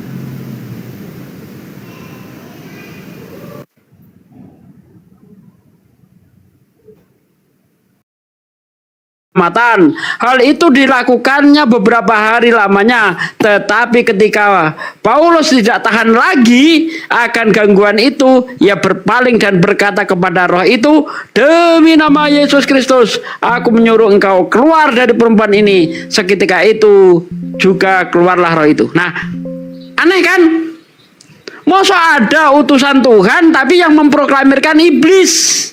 matan. Hal itu dilakukannya beberapa hari lamanya, tetapi ketika Paulus tidak tahan lagi akan gangguan itu, ia berpaling dan berkata kepada roh itu, demi nama Yesus Kristus, aku menyuruh engkau keluar dari perempuan ini. Seketika itu juga keluarlah roh itu. Nah, aneh kan? Masa ada utusan Tuhan tapi yang memproklamirkan iblis?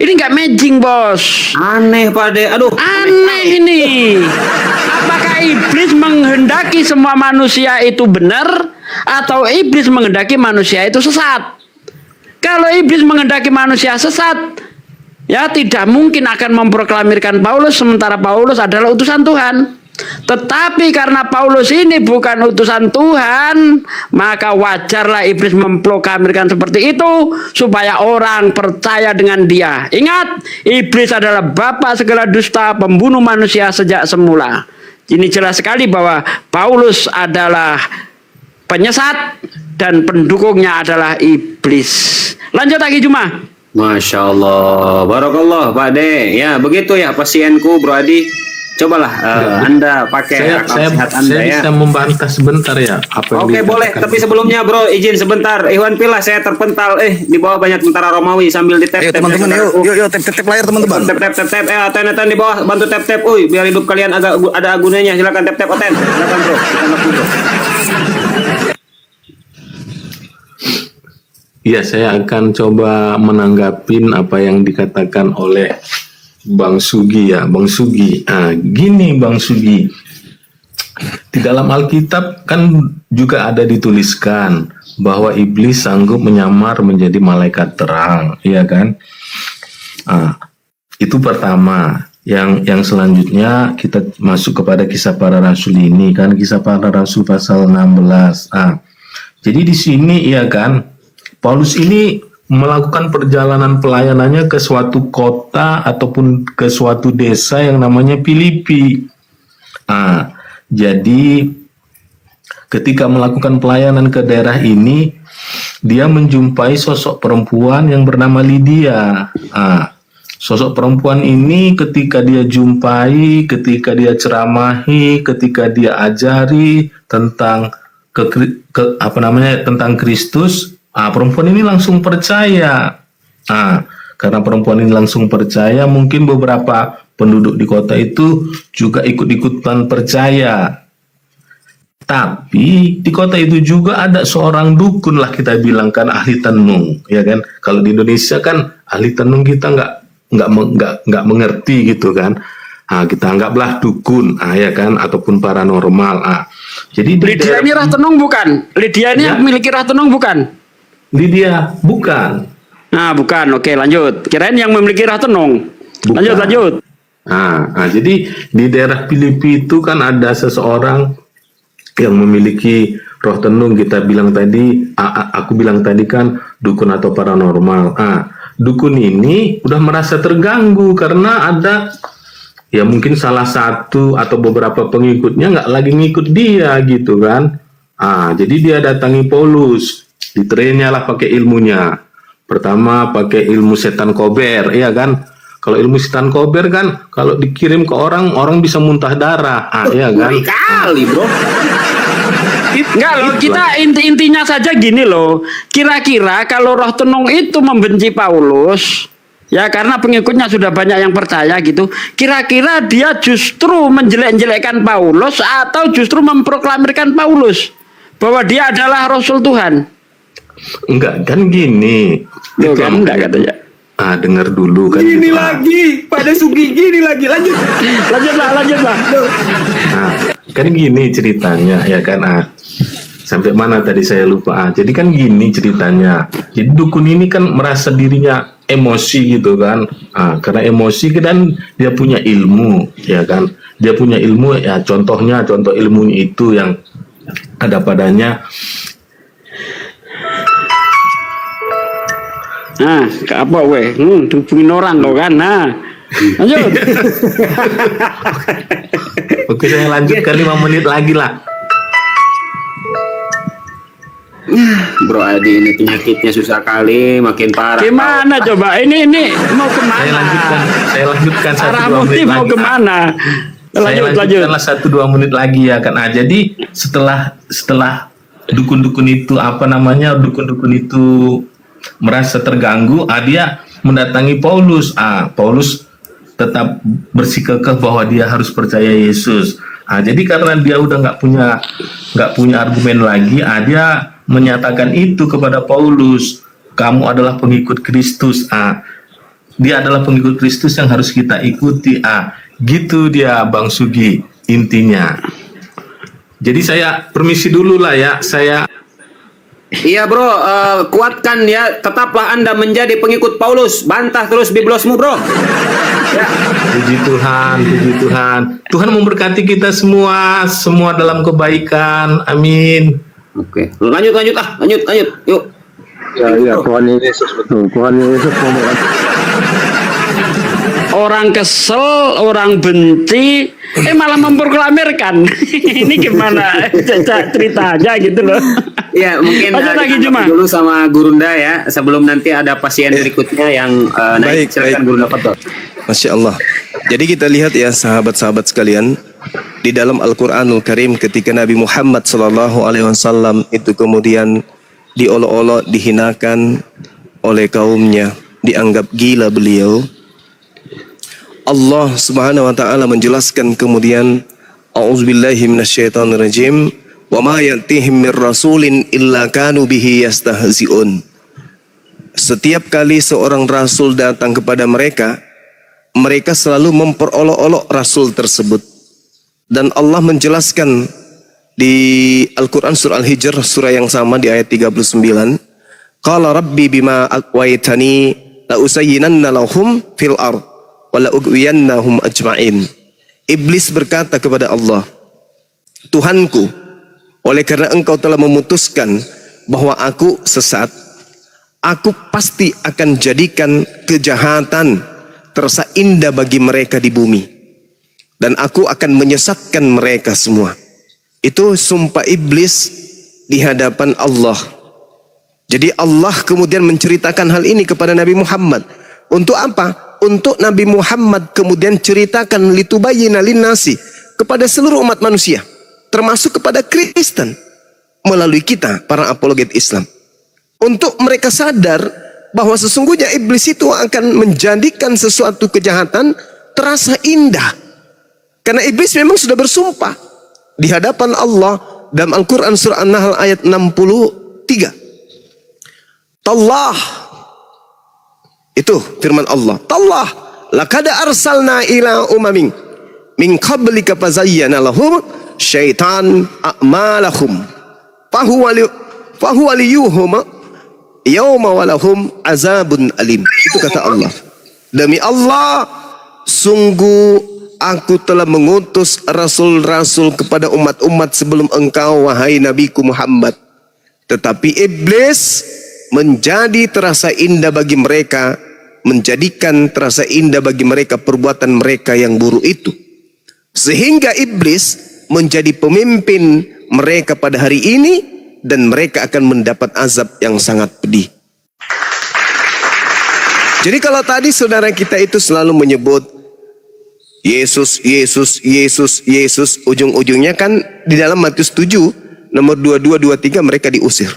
Ini nggak matching, bos. Aneh Pak De. Aduh, Aneh ini. Apakah iblis menghendaki semua manusia itu benar atau iblis menghendaki manusia itu sesat? Kalau iblis menghendaki manusia sesat, ya tidak mungkin akan memproklamirkan Paulus sementara Paulus adalah utusan Tuhan. Tetapi karena Paulus ini bukan utusan Tuhan, maka wajarlah iblis memproklamirkan seperti itu supaya orang percaya dengan dia. Ingat, iblis adalah bapa segala dusta, pembunuh manusia sejak semula. Ini jelas sekali bahwa Paulus adalah penyesat dan pendukungnya adalah iblis. Lanjut lagi Juma. Masya Allah, Barakallah Pak De. Ya begitu ya pasienku Bro Adi. Cobalah Anda pakai akal sehat Anda saya ya. bisa membantah sebentar ya apa yang Oke, boleh. dikatakan. Tapi sebelumnya bro, izin sebentar. Iwan Pilah, saya terpental. Di bawah banyak tentara Romawi sambil di tap. Ayo teman-teman, yuk tap layar teman-teman. Tap. Aten di bawah bantu tap. Biar hidup kalian agak ada gunanya. Silakan tap Aten. Silakan bro. Iya, saya akan coba menanggapin apa yang dikatakan oleh Bang Sugi ya, Bang Sugi. Gini Bang Sugi, di dalam Alkitab kan juga ada dituliskan bahwa iblis sanggup menyamar menjadi malaikat terang, iya kan? Itu pertama. Yang selanjutnya kita masuk kepada Kisah Para Rasul ini kan, Kisah Para Rasul pasal 16. Jadi di sini iya kan, Paulus ini melakukan perjalanan pelayanannya ke suatu kota ataupun ke suatu desa yang namanya Filipi. Jadi ketika melakukan pelayanan ke daerah ini, dia menjumpai sosok perempuan yang bernama Lydia. Sosok perempuan ini ketika dia jumpai, ketika dia ceramahi, ketika dia ajari tentang tentang Kristus, perempuan ini langsung percaya. Karena perempuan ini langsung percaya, mungkin beberapa penduduk di kota itu juga ikut-ikutan percaya. Tapi di kota itu juga ada seorang dukun lah, kita bilang kan, ahli tenung, ya kan? Kalau di Indonesia kan ahli tenung kita nggak mengerti gitu kan. Kita anggaplah dukun, ya kan, ataupun paranormal. Jadi Lydia ini rah tenung bukan? Lydia ini memiliki rah tenung bukan? Lydia bukan. Bukan. Oke, lanjut. Kirain yang memiliki rah tenung. Bukan. Lanjut. Jadi di daerah Filipi itu kan ada seseorang yang memiliki roh tenung. Kita bilang tadi, aku bilang tadi kan dukun atau paranormal. Dukun ini udah merasa terganggu karena ada ya mungkin salah satu atau beberapa pengikutnya nggak lagi ngikut dia gitu kan. Jadi dia datangi Paulus, ditrennya lah pakai ilmunya. Pertama pakai ilmu setan kober, ya kan? Kalau ilmu setan kober kan, kalau dikirim ke orang bisa muntah darah, ya kan? Kali bro. Enggak loh, kita intinya saja gini loh. Kira-kira kalau roh tenung itu membenci Paulus, ya karena pengikutnya sudah banyak yang percaya gitu. Kira-kira dia justru menjelek-jelekkan Paulus atau justru memproklamirkan Paulus bahwa dia adalah Rasul Tuhan? Enggak, kan gini. Loh, kan enggak katanya. Dengar dulu kan. Gini lagi, pada Sugi gini lagi, lanjut. Lanjutlah. Kan gini ceritanya, ya kan. Sampai mana tadi saya lupa. Jadi kan gini ceritanya. Jadi dukun ini kan merasa dirinya emosi gitu kan. Karena emosi kan dia punya ilmu, ya kan. Dia punya ilmu ya, contoh ilmunya itu yang ada padanya. Apa weh? Hubungin orang kau kan. Lanjut. Oke, saya lanjutkan 5 menit lagi lah. Bro Adi ini penyakitnya susah kali, makin parah. Gimana coba? Ini mau kemana? Saya lanjutkan 1-2 menit mau lagi. Kemana? Saya lanjutkanlah 1-2 menit lagi ya kan. Jadi setelah dukun-dukun itu dukun-dukun itu merasa terganggu, dia mendatangi Paulus. Paulus tetap bersikukuh bahwa dia harus percaya Yesus. Jadi karena dia udah nggak punya argumen lagi, dia menyatakan itu kepada Paulus. Kamu adalah pengikut Kristus. Dia adalah pengikut Kristus yang harus kita ikuti. Gitu dia Bang Sugi intinya. Jadi saya permisi dulu lah ya. Iya bro, kuatkan ya, tetaplah Anda menjadi pengikut Paulus, bantah terus biblosmu bro. Ya. Puji Tuhan. Tuhan memberkati kita semua dalam kebaikan. Amin. Oke, lanjut, yuk. Ya, Tuhan Yesus betul. Tuhan Yesus memberkati. Orang kesel, orang benci, malah memproklamirkan. Ini gimana ceritanya gitu loh. Ya mungkin lagi Juma dulu sama Gurunda ya, sebelum nanti ada pasien berikutnya yang naik. Baik. Silakan Gurunda Fatul. Masya Allah. Jadi kita lihat ya sahabat-sahabat sekalian, di dalam Al-Qur'anul Karim ketika Nabi Muhammad SAW itu kemudian diolok-olok, dihinakan oleh kaumnya, dianggap gila beliau, Allah Subhanahu wa taala menjelaskan kemudian, a'udzubillahi minasyaitonirrajim, wa ma ya'tihim mir rasulin illa kanu bihi yastahzi'un. Setiap kali seorang rasul datang kepada mereka, mereka selalu memperolok-olok rasul tersebut. Dan Allah menjelaskan di Al-Quran surah Al-Hijr, surah yang sama di ayat 39, qala rabbi bima aqwaitani la usayyinanna lahum fil ard wa la ugwiyannahum ajma'in. Iblis berkata kepada Allah, Tuhanku, oleh karena engkau telah memutuskan bahwa aku sesat, aku pasti akan jadikan kejahatan terasa indah bagi mereka di bumi, dan aku akan menyesatkan mereka semua. Itu sumpah iblis di hadapan Allah. Jadi Allah kemudian menceritakan hal ini kepada Nabi Muhammad. Untuk apa? Untuk Nabi Muhammad kemudian ceritakan litubayyina linnasi, kepada seluruh umat manusia, termasuk kepada Kristen, melalui kita para apologet Islam, untuk mereka sadar bahwa sesungguhnya iblis itu akan menjadikan sesuatu kejahatan terasa indah. Karena iblis memang sudah bersumpah di hadapan Allah dalam Al-Quran surah An-Nahl ayat 63. Tallah, itu firman Allah. Tallah, laqad arsalna ila umamin min qablika fazayyana lahum syaitan a'malahum fahuwa liyuhum yauma walahum azabun alim. Itu kata Allah. Demi Allah, sungguh aku telah mengutus rasul-rasul kepada umat-umat sebelum engkau, wahai Nabiku Muhammad. Tetapi iblis menjadi terasa indah bagi mereka, menjadikan terasa indah bagi mereka perbuatan mereka yang buruk itu, sehingga iblis menjadi pemimpin mereka pada hari ini, dan mereka akan mendapat azab yang sangat pedih. Jadi kalau tadi saudara kita itu selalu menyebut Yesus, Yesus, Yesus, Yesus, ujung-ujungnya kan di dalam Matius 7 nomor 22, 23 mereka diusir.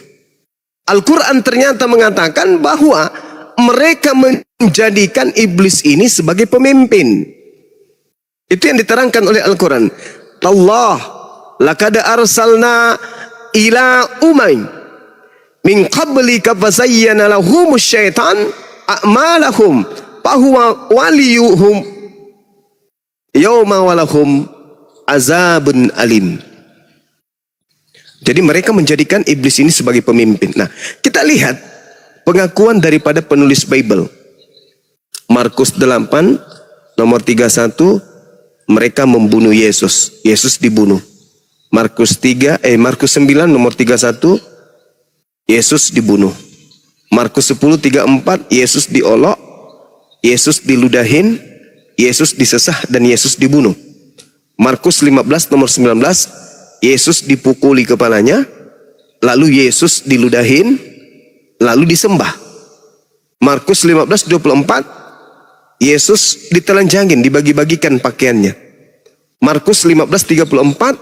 Al-Quran ternyata mengatakan bahwa mereka menjadikan iblis ini sebagai pemimpin. Itu yang diterangkan oleh Al-Quran. Allah, laqad arsalna ila umain min qablika fazayyana lahumus syaitan a'malahum fahuwa waliyuhum yauma walahum azabun alim. Jadi mereka menjadikan iblis ini sebagai pemimpin. Nah, kita lihat pengakuan daripada penulis Bible. Markus 8 nomor 31, mereka membunuh Yesus. Yesus dibunuh. Markus 9 nomor 31, Yesus dibunuh. Markus 10 34, Yesus diolok, Yesus diludahin, Yesus disesah, dan Yesus dibunuh. Markus 15 nomor 19, Yesus dipukuli kepalanya, lalu Yesus diludahin, lalu disembah. Markus 15:24, Yesus ditelanjangin, dibagi-bagikan pakaiannya. Markus 15:34,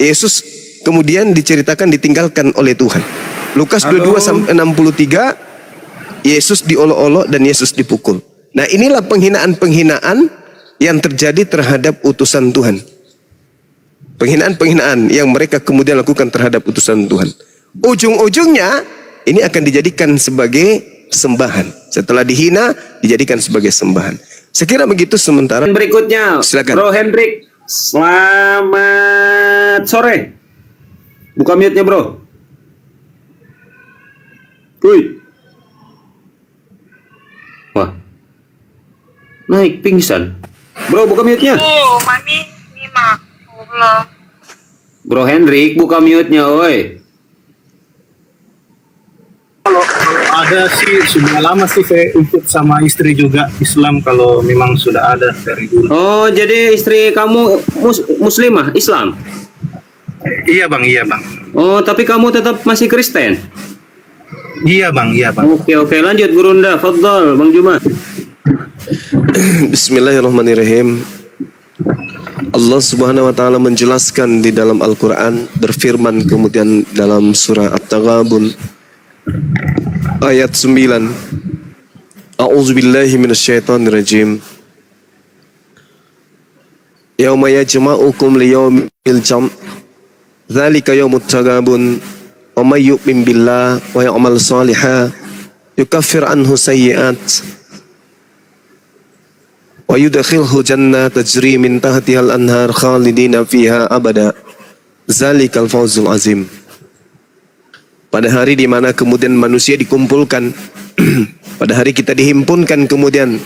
Yesus kemudian diceritakan ditinggalkan oleh Tuhan. Lukas 22:63, Yesus diolok-olok dan Yesus dipukul. Nah, inilah penghinaan-penghinaan yang terjadi terhadap utusan Tuhan. Penghinaan-penghinaan yang mereka kemudian lakukan terhadap utusan Tuhan. Ujung-ujungnya ini akan dijadikan sebagai sembahan. Setelah dihina, dijadikan sebagai sembahan. Sekira begitu sementara. Berikutnya, silakan. Bro Hendrik, selamat sore. Buka mute-nya, Bro. Wih. Wah. Naik pingsan. Bro, buka mute-nya. Oh, mami, ini mah. Allah. Bro Hendrik, buka mute-nya, oi. Kalau ada sih sudah lama sih saya ikut sama istri juga Islam, kalau memang sudah ada dari dulu. Oh, jadi istri kamu muslimah Islam? Iya bang, iya bang. Oh, tapi kamu tetap masih Kristen? Iya bang, iya bang. Oke, lanjut Gurunda, Fadhal, Bang Juma. Bismillahirrahmanirrahim. Allah Subhanahu wa taala menjelaskan di dalam Al-Qur'an, berfirman kemudian dalam surah At-Taghabun ayat 9. A'udzubillahi minasyaitonirrajim. Yauma yajma'ukum liyaumil jam'. Dzalika yaumut taghabun. Wa may yu'min billah wa ya'mal shalihan yukaffir anhu sayyi'at wa yudkhilhu jannat tajri min tahtiha al-anhar khalidina fiha abada. Zalikal fawzul azim. Pada hari di mana kemudian manusia dikumpulkan, pada hari kita dihimpunkan, kemudian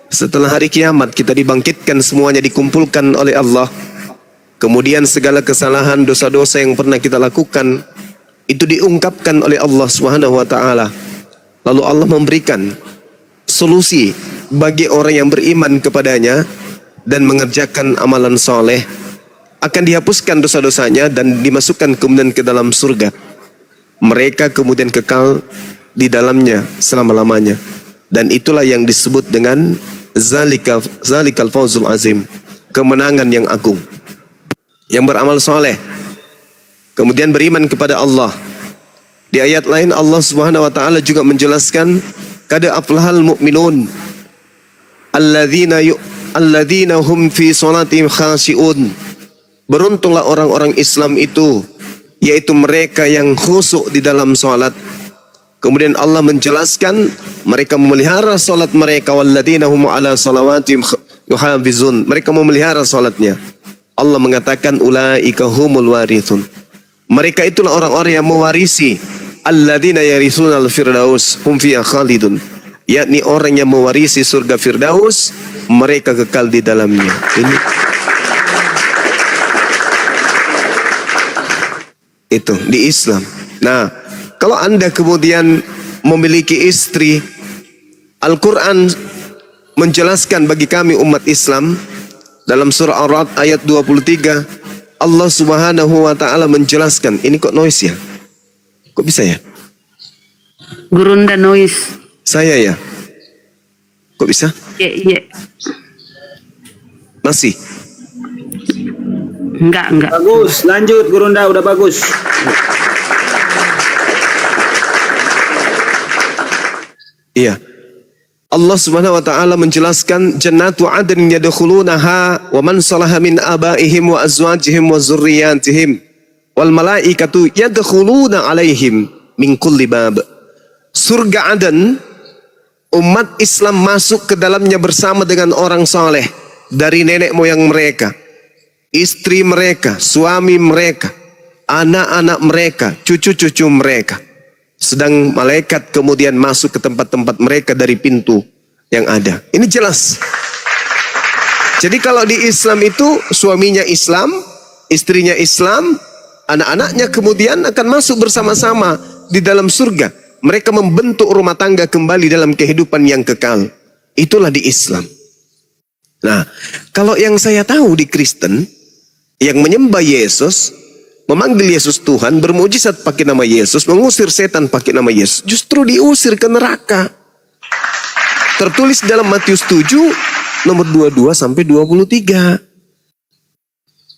setelah hari kiamat kita dibangkitkan, semuanya dikumpulkan oleh Allah. Kemudian segala kesalahan, dosa-dosa yang pernah kita lakukan itu diungkapkan oleh Allah Subhanahu wa taala. Lalu Allah memberikan solusi bagi orang yang beriman kepadanya dan mengerjakan amalan soleh, akan dihapuskan dosa-dosanya dan dimasukkan kemudian ke dalam surga. Mereka kemudian kekal di dalamnya selama-lamanya. Dan itulah yang disebut dengan zalikal fawzul azim, kemenangan yang agung. Yang beramal soleh kemudian beriman kepada Allah. Di ayat lain Allah Subhanahu wa taala juga menjelaskan, qad aflahal mu'minun alladzina hum fi salatihim khashi'un. Beruntunglah orang-orang Islam itu, yaitu mereka yang khusyuk di dalam salat. Kemudian Allah menjelaskan mereka memelihara salat mereka, walladzina hum ala salawatihim yuhafizun. Mereka memelihara salatnya. Allah mengatakan ulaika humul warithun. Mereka itulah orang-orang yang mewarisi, alladzina yarisuna al-firdaus hum fiha khalidun, yakni orang yang mewarisi surga Firdaus, mereka kekal di dalamnya. Ini itu di Islam. Nah, kalau Anda kemudian memiliki istri, Al-Quran menjelaskan bagi kami umat Islam dalam surah Ar-Ra'd ayat 23, Allah Subhanahu wa taala menjelaskan, ini kok noise ya? Kok bisa ya? Gurunda noise. Saya ya? Kok bisa? Iya. Masih? Enggak. Bagus, lanjut Gurunda, udah bagus. Iya. Allah Subhanahu wa taala menjelaskan jannatu adnin yadkhulunaha wa man salaha min abaihim wa azwajihim wa dzurriyyatihim wal malaikatu yadkhuluna alaihim min kulli bab. Surga Aden, umat Islam masuk ke dalamnya bersama dengan orang saleh dari nenek moyang mereka, istri mereka, suami mereka, anak-anak mereka, cucu-cucu mereka. Sedang malaikat kemudian masuk ke tempat-tempat mereka dari pintu yang ada. Ini jelas. Jadi kalau di Islam itu suaminya Islam, istrinya Islam, anak-anaknya kemudian akan masuk bersama-sama di dalam surga. Mereka membentuk rumah tangga kembali dalam kehidupan yang kekal. Itulah di Islam. Nah, kalau yang saya tahu di Kristen, yang menyembah Yesus, memanggil Yesus Tuhan, bermujizat pakai nama Yesus, mengusir setan pakai nama Yesus, justru diusir ke neraka. Tertulis dalam Matius 7 nomor 22 sampai 23.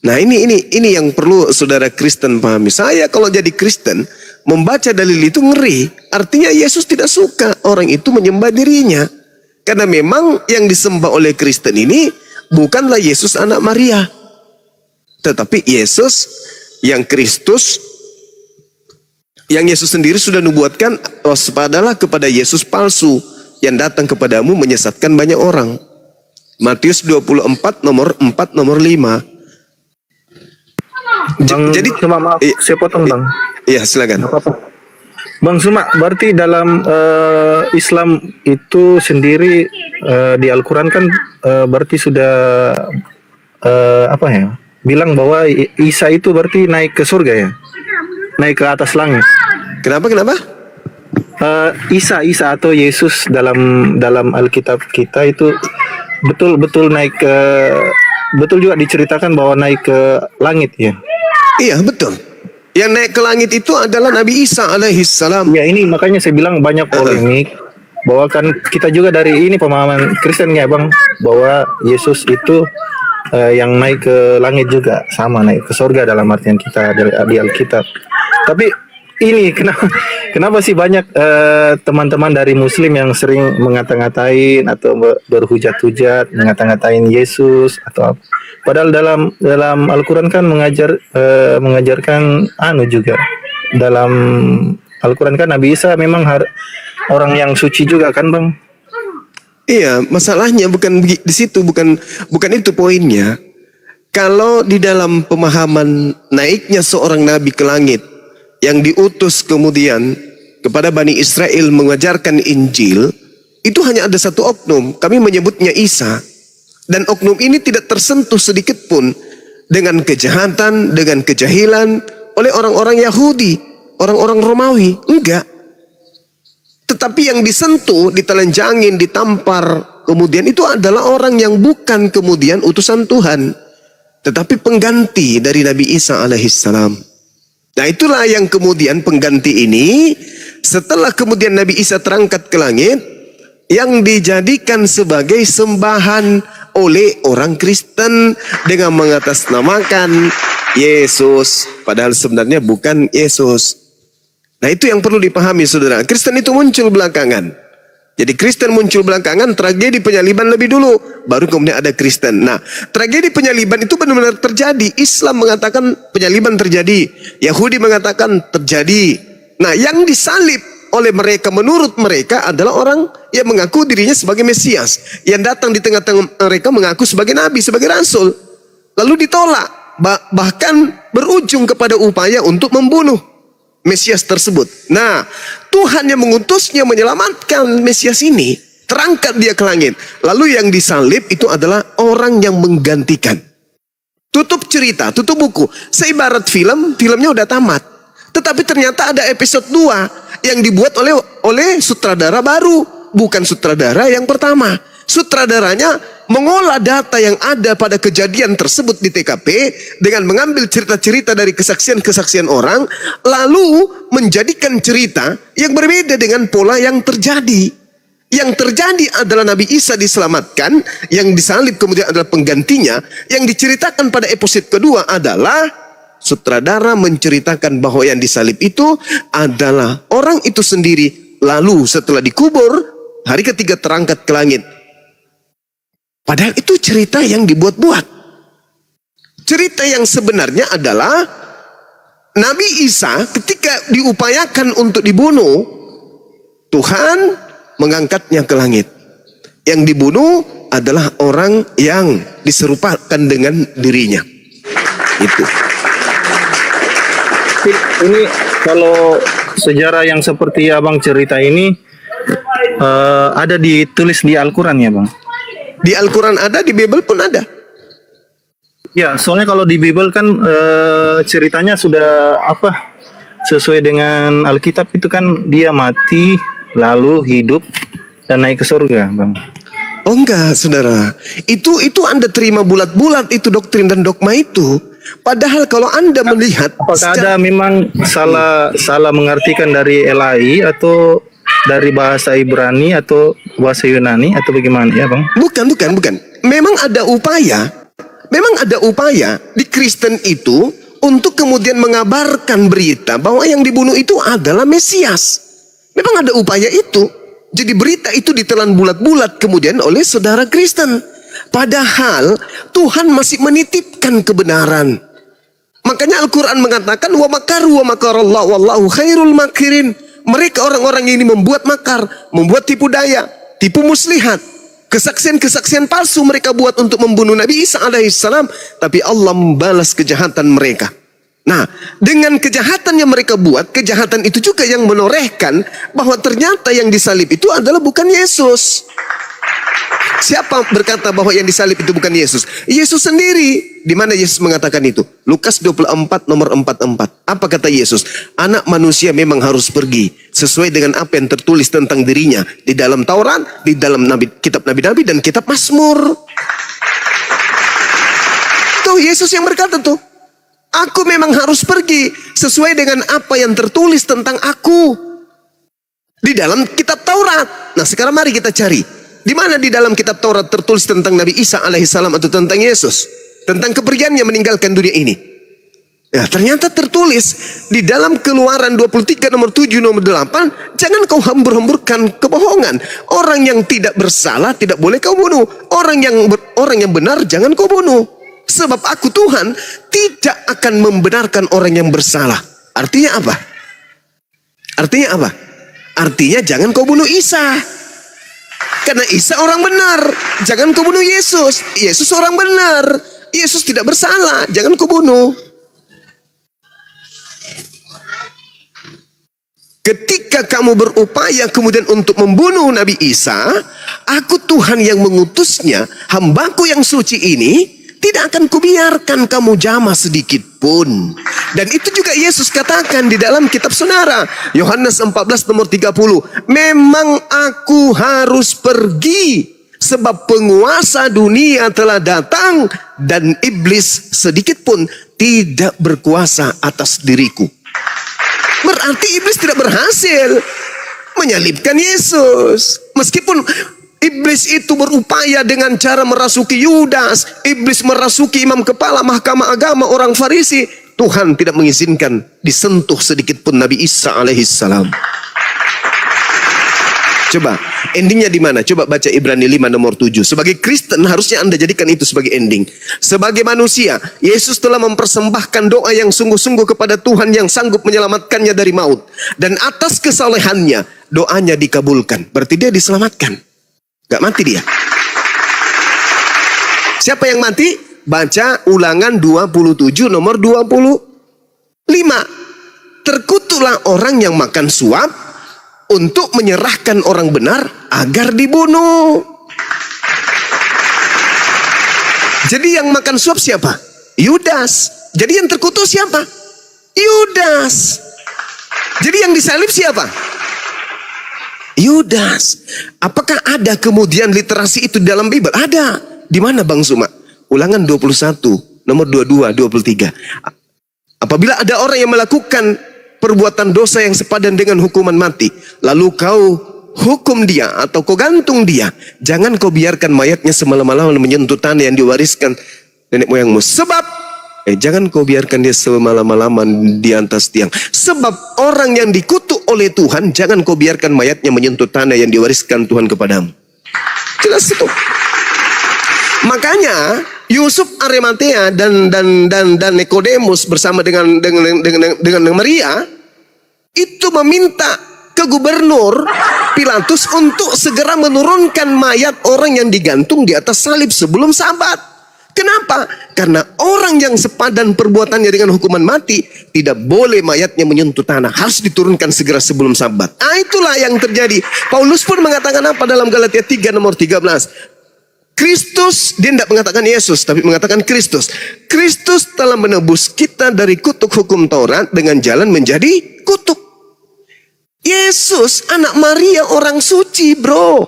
Nah, ini yang perlu saudara Kristen pahami. Saya kalau jadi Kristen membaca dalil itu ngeri. Artinya Yesus tidak suka orang itu menyembah dirinya. Karena memang yang disembah oleh Kristen ini bukanlah Yesus anak Maria, tetapi Yesus yang Kristus, yang Yesus sendiri sudah nubuatkan, waspadalah kepada Yesus palsu yang datang kepadamu menyesatkan banyak orang. Matius 24 nomor 4 nomor 5. Jadi cuma maaf, saya potong Bang. Iya, silakan. Bang Suma, berarti dalam Islam itu sendiri di Al-Quran kan berarti sudah bilang bahwa Isa itu berarti naik ke surga ya, naik ke atas langit. Kenapa? Isa atau Yesus dalam Alkitab kita itu betul naik ke, betul juga diceritakan bahwa naik ke langit ya. Iya, betul. Yang naik ke langit itu adalah Nabi Isa alaihissalam. Ya, ini makanya saya bilang banyak polemik bahwa kan kita juga dari ini pemahaman Kristen ya Bang, bahwa Yesus itu yang naik ke langit juga sama naik ke surga dalam artian kita di Alkitab. Tapi ini kenapa sih banyak teman-teman dari Muslim yang sering mengata-ngatain atau berhujat-hujat mengata-ngatain Yesus atau apa? Padahal dalam Al-Quran kan mengajarkan juga dalam Al-Quran kan Nabi Isa memang orang yang suci juga kan Bang? Iya, masalahnya bukan di situ, bukan itu poinnya. Kalau di dalam pemahaman naiknya seorang nabi ke langit yang diutus kemudian kepada Bani Israel mengajarkan Injil, itu hanya ada satu oknum, kami menyebutnya Isa. Dan oknum ini tidak tersentuh sedikit pun dengan kejahatan, dengan kejahilan oleh orang-orang Yahudi, orang-orang Romawi, enggak. Tetapi yang disentuh, ditelanjangin, ditampar, kemudian itu adalah orang yang bukan kemudian utusan Tuhan, tetapi pengganti dari Nabi Isa alaihissalam. Nah itulah yang kemudian pengganti ini, setelah kemudian Nabi Isa terangkat ke langit, yang dijadikan sebagai sembahan oleh orang Kristen dengan mengatasnamakan Yesus, padahal sebenarnya bukan Yesus. Nah itu yang perlu dipahami saudara. Kristen itu muncul belakangan. Jadi Kristen muncul belakangan, tragedi penyaliban lebih dulu, baru kemudian ada Kristen. Nah tragedi penyaliban itu benar-benar terjadi. Islam mengatakan penyaliban terjadi, Yahudi mengatakan terjadi. Nah yang disalib oleh mereka menurut mereka adalah orang yang mengaku dirinya sebagai Mesias, yang datang di tengah-tengah mereka mengaku sebagai Nabi, sebagai Rasul, lalu ditolak, bahkan berujung kepada upaya untuk membunuh Mesias tersebut. Nah, Tuhan yang mengutusnya menyelamatkan Mesias ini, terangkat dia ke langit. Lalu yang disalib itu adalah orang yang menggantikan. Tutup cerita, tutup buku. Seibarat filmnya udah tamat. Tetapi ternyata ada episode 2 yang dibuat oleh sutradara baru, bukan sutradara yang pertama. Sutradaranya mengolah data yang ada pada kejadian tersebut di TKP dengan mengambil cerita-cerita dari kesaksian-kesaksian orang, lalu menjadikan cerita yang berbeda dengan pola yang terjadi. Yang terjadi adalah Nabi Isa diselamatkan, yang disalib kemudian adalah penggantinya. Yang diceritakan pada episode kedua adalah sutradara menceritakan bahwa yang disalib itu adalah orang itu sendiri, lalu setelah dikubur hari ketiga terangkat ke langit. Padahal itu cerita yang dibuat-buat. Cerita yang sebenarnya adalah Nabi Isa ketika diupayakan untuk dibunuh, Tuhan mengangkatnya ke langit. Yang dibunuh adalah orang yang diserupakan dengan dirinya. Itu. Ini kalau sejarah yang seperti abang cerita ini ada ditulis di Al-Quran ya bang? Di Al-Quran ada, di Bible pun ada. Ya, soalnya kalau di Bible kan ceritanya sudah sesuai dengan Alkitab itu kan dia mati lalu hidup dan naik ke surga, bang. Oh enggak, saudara. Itu Anda terima bulat-bulat itu doktrin dan dogma itu. Padahal kalau Anda melihat, apakah ada memang salah mengartikan dari LAI atau dari bahasa Ibrani atau bahasa Yunani atau bagaimana ya bang? Bukan. Memang ada upaya di Kristen itu untuk kemudian mengabarkan berita bahwa yang dibunuh itu adalah Mesias. Memang ada upaya itu. Jadi berita itu ditelan bulat-bulat kemudian oleh saudara Kristen. Padahal Tuhan masih menitipkan kebenaran. Makanya Al-Quran mengatakan wa makaru wa makarallahu wallahu khairul makirin. Mereka orang-orang ini membuat makar, membuat tipu daya, tipu muslihat. Kesaksian-kesaksian palsu mereka buat untuk membunuh Nabi Isa alaihissalam. Tapi Allah membalas kejahatan mereka. Nah, dengan kejahatan yang mereka buat, kejahatan itu juga yang menorehkan bahwa ternyata yang disalib itu adalah bukan Yesus. Siapa berkata bahwa yang disalib itu bukan Yesus? Yesus sendiri. Di mana Yesus mengatakan itu? Lukas 24 nomor 44. Apa kata Yesus? Anak manusia memang harus pergi sesuai dengan apa yang tertulis tentang dirinya di dalam Taurat, di dalam kitab Nabi-Nabi dan kitab Mazmur. Tuh Yesus yang berkata tuh, aku memang harus pergi sesuai dengan apa yang tertulis tentang aku. Di dalam kitab Taurat. Nah sekarang mari kita cari. Di mana di dalam kitab Taurat tertulis tentang Nabi Isa alaihissalam atau tentang Yesus? Tentang kepergiannya meninggalkan dunia ini. Ya, ternyata tertulis di dalam Keluaran 23 nomor 7 nomor 8, jangan kau hambur-hamburkan kebohongan. Orang yang tidak bersalah tidak boleh kau bunuh. Orang yang benar jangan kau bunuh. Sebab aku Tuhan tidak akan membenarkan orang yang bersalah. Artinya apa? Artinya apa? Artinya jangan kau bunuh Isa. Karena Isa orang benar. Jangan kau bunuh Yesus. Yesus orang benar. Yesus tidak bersalah. Jangan kau bunuh. Ketika kamu berupaya kemudian untuk membunuh Nabi Isa, aku Tuhan yang mengutusnya, hambaku yang suci ini, tidak akan kubiarkan kamu jamah sedikit pun. Dan itu juga Yesus katakan di dalam kitab Saudara. Yohanes 14 nomor 30. Memang aku harus pergi, sebab penguasa dunia telah datang, dan iblis sedikit pun tidak berkuasa atas diriku. Berarti iblis tidak berhasil menyalibkan Yesus. Meskipun iblis itu berupaya dengan cara merasuki Yudas, iblis merasuki imam kepala mahkamah agama orang Farisi, Tuhan tidak mengizinkan disentuh sedikit pun Nabi Isa alaihissalam. Coba endingnya di mana? Coba baca Ibrani 5 nomor 7. Sebagai Kristen harusnya Anda jadikan itu sebagai ending. Sebagai manusia, Yesus telah mempersembahkan doa yang sungguh-sungguh kepada Tuhan yang sanggup menyelamatkannya dari maut. Dan atas kesalehannya, doanya dikabulkan. Berarti dia diselamatkan. Gak mati dia. Siapa yang mati? Baca Ulangan 27 nomor 25. Terkutuklah orang yang makan suap untuk menyerahkan orang benar agar dibunuh. Jadi yang makan suap siapa? Yudas. Jadi yang terkutuk siapa? Yudas. Jadi yang disalib siapa? Yudas. Apakah ada kemudian literasi itu dalam Bible? Ada. Di mana Bang Suma? Ulangan 21 nomor 22 23. Apabila ada orang yang melakukan perbuatan dosa yang sepadan dengan hukuman mati, lalu kau hukum dia atau kau gantung dia, jangan kau biarkan mayatnya semalam-malam menyentuh tanah yang diwariskan nenek moyangmu. Sebab jangan kau biarkan dia semalam-malaman di atas tiang. Sebab orang yang dikutuk oleh Tuhan, jangan kau biarkan mayatnya menyentuh tanah yang diwariskan Tuhan kepadamu. Jelas itu. Makanya Yusuf Arimatea dan Nikodemus bersama dengan Maria itu meminta ke gubernur Pilatus untuk segera menurunkan mayat orang yang digantung di atas salib sebelum Sabat. Kenapa? Karena orang yang sepadan perbuatannya dengan hukuman mati tidak boleh mayatnya menyentuh tanah, harus diturunkan segera sebelum Sabat. Itulah yang terjadi. Paulus pun mengatakan apa dalam Galatia 3 nomor 13? Kristus, dia tidak mengatakan Yesus, tapi mengatakan Kristus. Kristus telah menebus kita dari kutuk hukum Taurat dengan jalan menjadi kutuk. Yesus, anak Maria, orang suci, bro.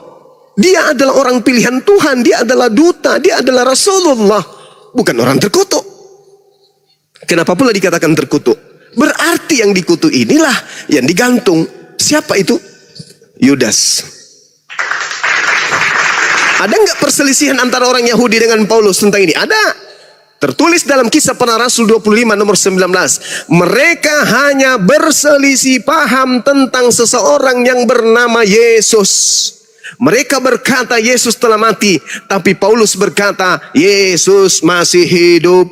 Dia adalah orang pilihan Tuhan, dia adalah duta, dia adalah Rasulullah. Bukan orang terkutuk. Kenapa pula dikatakan terkutuk? Berarti yang dikutuk inilah yang digantung. Siapa itu? Yudas. Ada nggak perselisihan antara orang Yahudi dengan Paulus tentang ini? Ada. Tertulis dalam Kisah Para Rasul 25 nomor 19. Mereka hanya berselisih paham tentang seseorang yang bernama Yesus. Mereka berkata Yesus telah mati, tapi Paulus berkata Yesus masih hidup.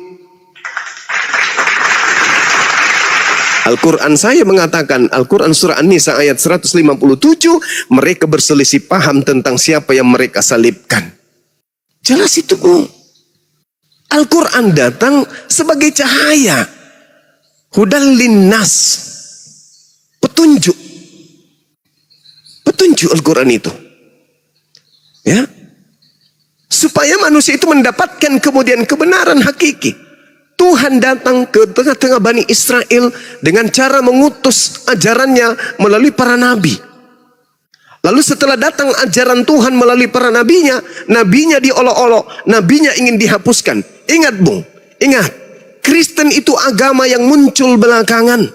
Al-Quran saya mengatakan, Al-Quran surah An-Nisa ayat 157, mereka berselisih paham tentang siapa yang mereka salibkan. Jelas itu, Bu. Al-Quran datang sebagai cahaya. Hudal linnas. Petunjuk. Petunjuk Al-Quran itu. Ya. Supaya manusia itu mendapatkan kemudian kebenaran hakiki. Tuhan datang ke tengah-tengah Bani Israel dengan cara mengutus ajarannya melalui para nabi. Lalu setelah datang ajaran Tuhan melalui para nabinya, nabinya diolok-olok, nabinya ingin dihapuskan. Ingat, Bung, ingat, Kristen itu agama yang muncul belakangan.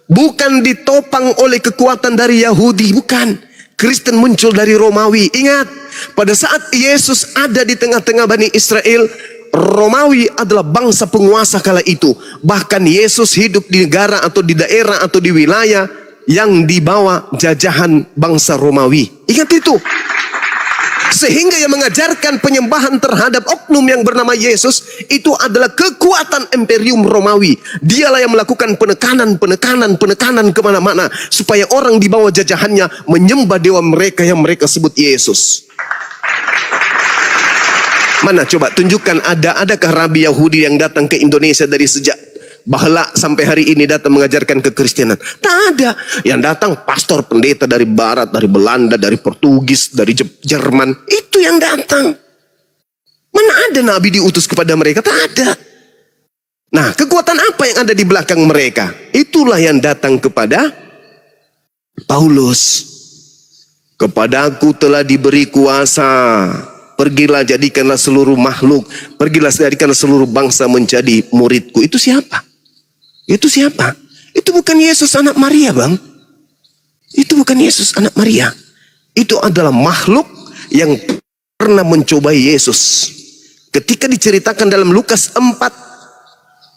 Bukan ditopang oleh kekuatan dari Yahudi, bukan. Kristen muncul dari Romawi. Ingat, pada saat Yesus ada di tengah-tengah Bani Israel, Romawi adalah bangsa penguasa kala itu. Bahkan Yesus hidup di negara atau di daerah atau di wilayah yang dibawa jajahan bangsa Romawi. Ingat itu. Sehingga yang mengajarkan penyembahan terhadap oknum yang bernama Yesus itu adalah kekuatan imperium Romawi. Dialah yang melakukan penekanan kemana-mana supaya orang di bawah jajahannya menyembah dewa mereka yang mereka sebut Yesus. Mana coba tunjukkan adakah rabi Yahudi yang datang ke Indonesia dari sejak bahla sampai hari ini datang mengajarkan kekristenan? Tak ada. Yang datang pastor pendeta dari barat, dari Belanda, dari Portugis, dari Jerman. Itu yang datang. Mana ada nabi diutus kepada mereka? Tak ada. Nah, kekuatan apa yang ada di belakang mereka? Itulah yang datang kepada Paulus. Kepadaku telah diberi kuasa. Pergilah jadikanlah seluruh makhluk. Pergilah jadikanlah seluruh bangsa menjadi muridku. Itu siapa? Itu siapa? Itu bukan Yesus anak Maria, Bang. Itu bukan Yesus anak Maria. Itu adalah makhluk yang pernah mencobai Yesus. Ketika diceritakan dalam Lukas 4,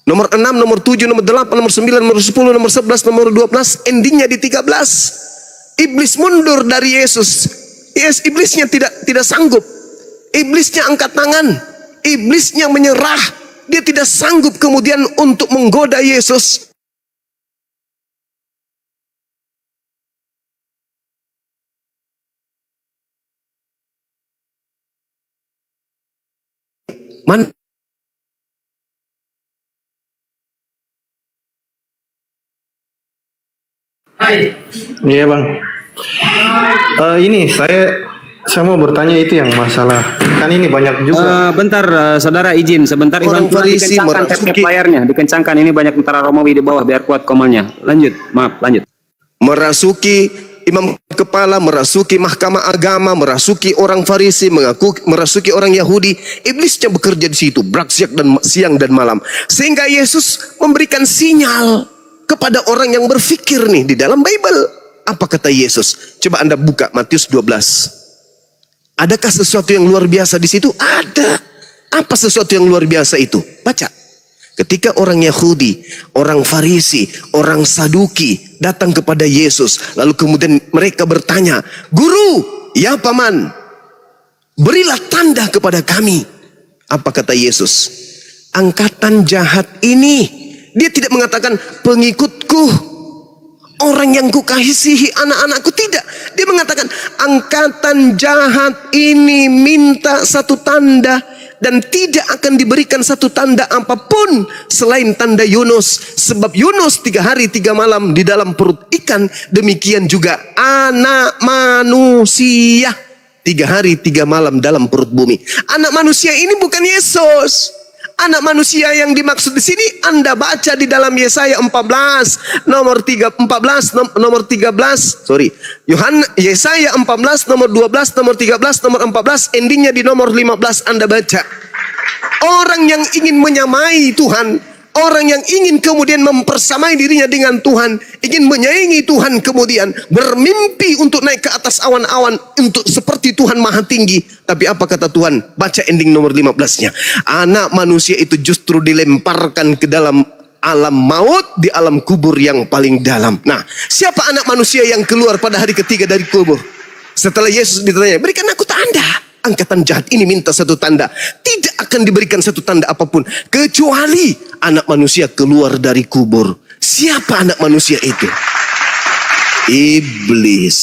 nomor 6, nomor 7, nomor 8, nomor 9, nomor 10, nomor 11, nomor 12, endingnya di 13. Iblis mundur dari Yesus. Yes, iblisnya tidak sanggup. Iblisnya angkat tangan. Iblisnya menyerah. Dia tidak sanggup kemudian untuk menggoda Yesus. Iya bang. Ini saya mau bertanya itu yang masalah, kan ini banyak juga. Bentar saudara izin sebentar, Ivan, dikencangkan layarnya, dikencangkan, ini banyak tentara Romawi di bawah biar kuat komalnya. Lanjut, maaf, lanjut. Merasuki imam kepala, merasuki mahkamah agama, merasuki orang Farisi, merasuki orang Yahudi. Iblisnya bekerja di situ, beraksyat dan siang dan malam. Sehingga Yesus memberikan sinyal kepada orang yang berfikir nih di dalam Bible. Apa kata Yesus? Coba Anda buka Matius 12. Adakah sesuatu yang luar biasa di situ? Ada. Apa sesuatu yang luar biasa itu? Baca. Ketika orang Yahudi, orang Farisi, orang Saduki datang kepada Yesus, lalu kemudian mereka bertanya, "Guru, ya paman, berilah tanda kepada kami." Apa kata Yesus? Angkatan jahat ini, dia tidak mengatakan pengikutku, orang yang kukasihi, anak-anakku, tidak. Dia mengatakan angkatan jahat ini minta satu tanda, dan tidak akan diberikan satu tanda apapun selain tanda Yunus. Sebab Yunus 3 hari 3 malam di dalam perut ikan, demikian juga anak manusia 3 hari 3 malam dalam perut bumi. Anak manusia ini bukan Yesus. Anak manusia yang dimaksud di sini Anda baca di dalam Yesaya 14 nomor 13, Yesaya 14 nomor 12, nomor 13, nomor 14, endingnya di nomor 15 Anda baca. Orang yang ingin menyamai Tuhan, orang yang ingin kemudian mempersamai dirinya dengan Tuhan, ingin menyaingi Tuhan, kemudian bermimpi untuk naik ke atas awan-awan untuk seperti Tuhan Maha Tinggi. Tapi apa kata Tuhan? Baca ending nomor 15-nya. Anak manusia itu justru dilemparkan ke dalam alam maut, di alam kubur yang paling dalam. Nah, siapa anak manusia yang keluar pada hari ketiga dari kubur? Setelah Yesus ditanya, "Berikan aku tanda." Angkatan jahat ini minta satu tanda. Tidak akan diberikan satu tanda apapun kecuali anak manusia keluar dari kubur. Siapa anak manusia itu? Iblis.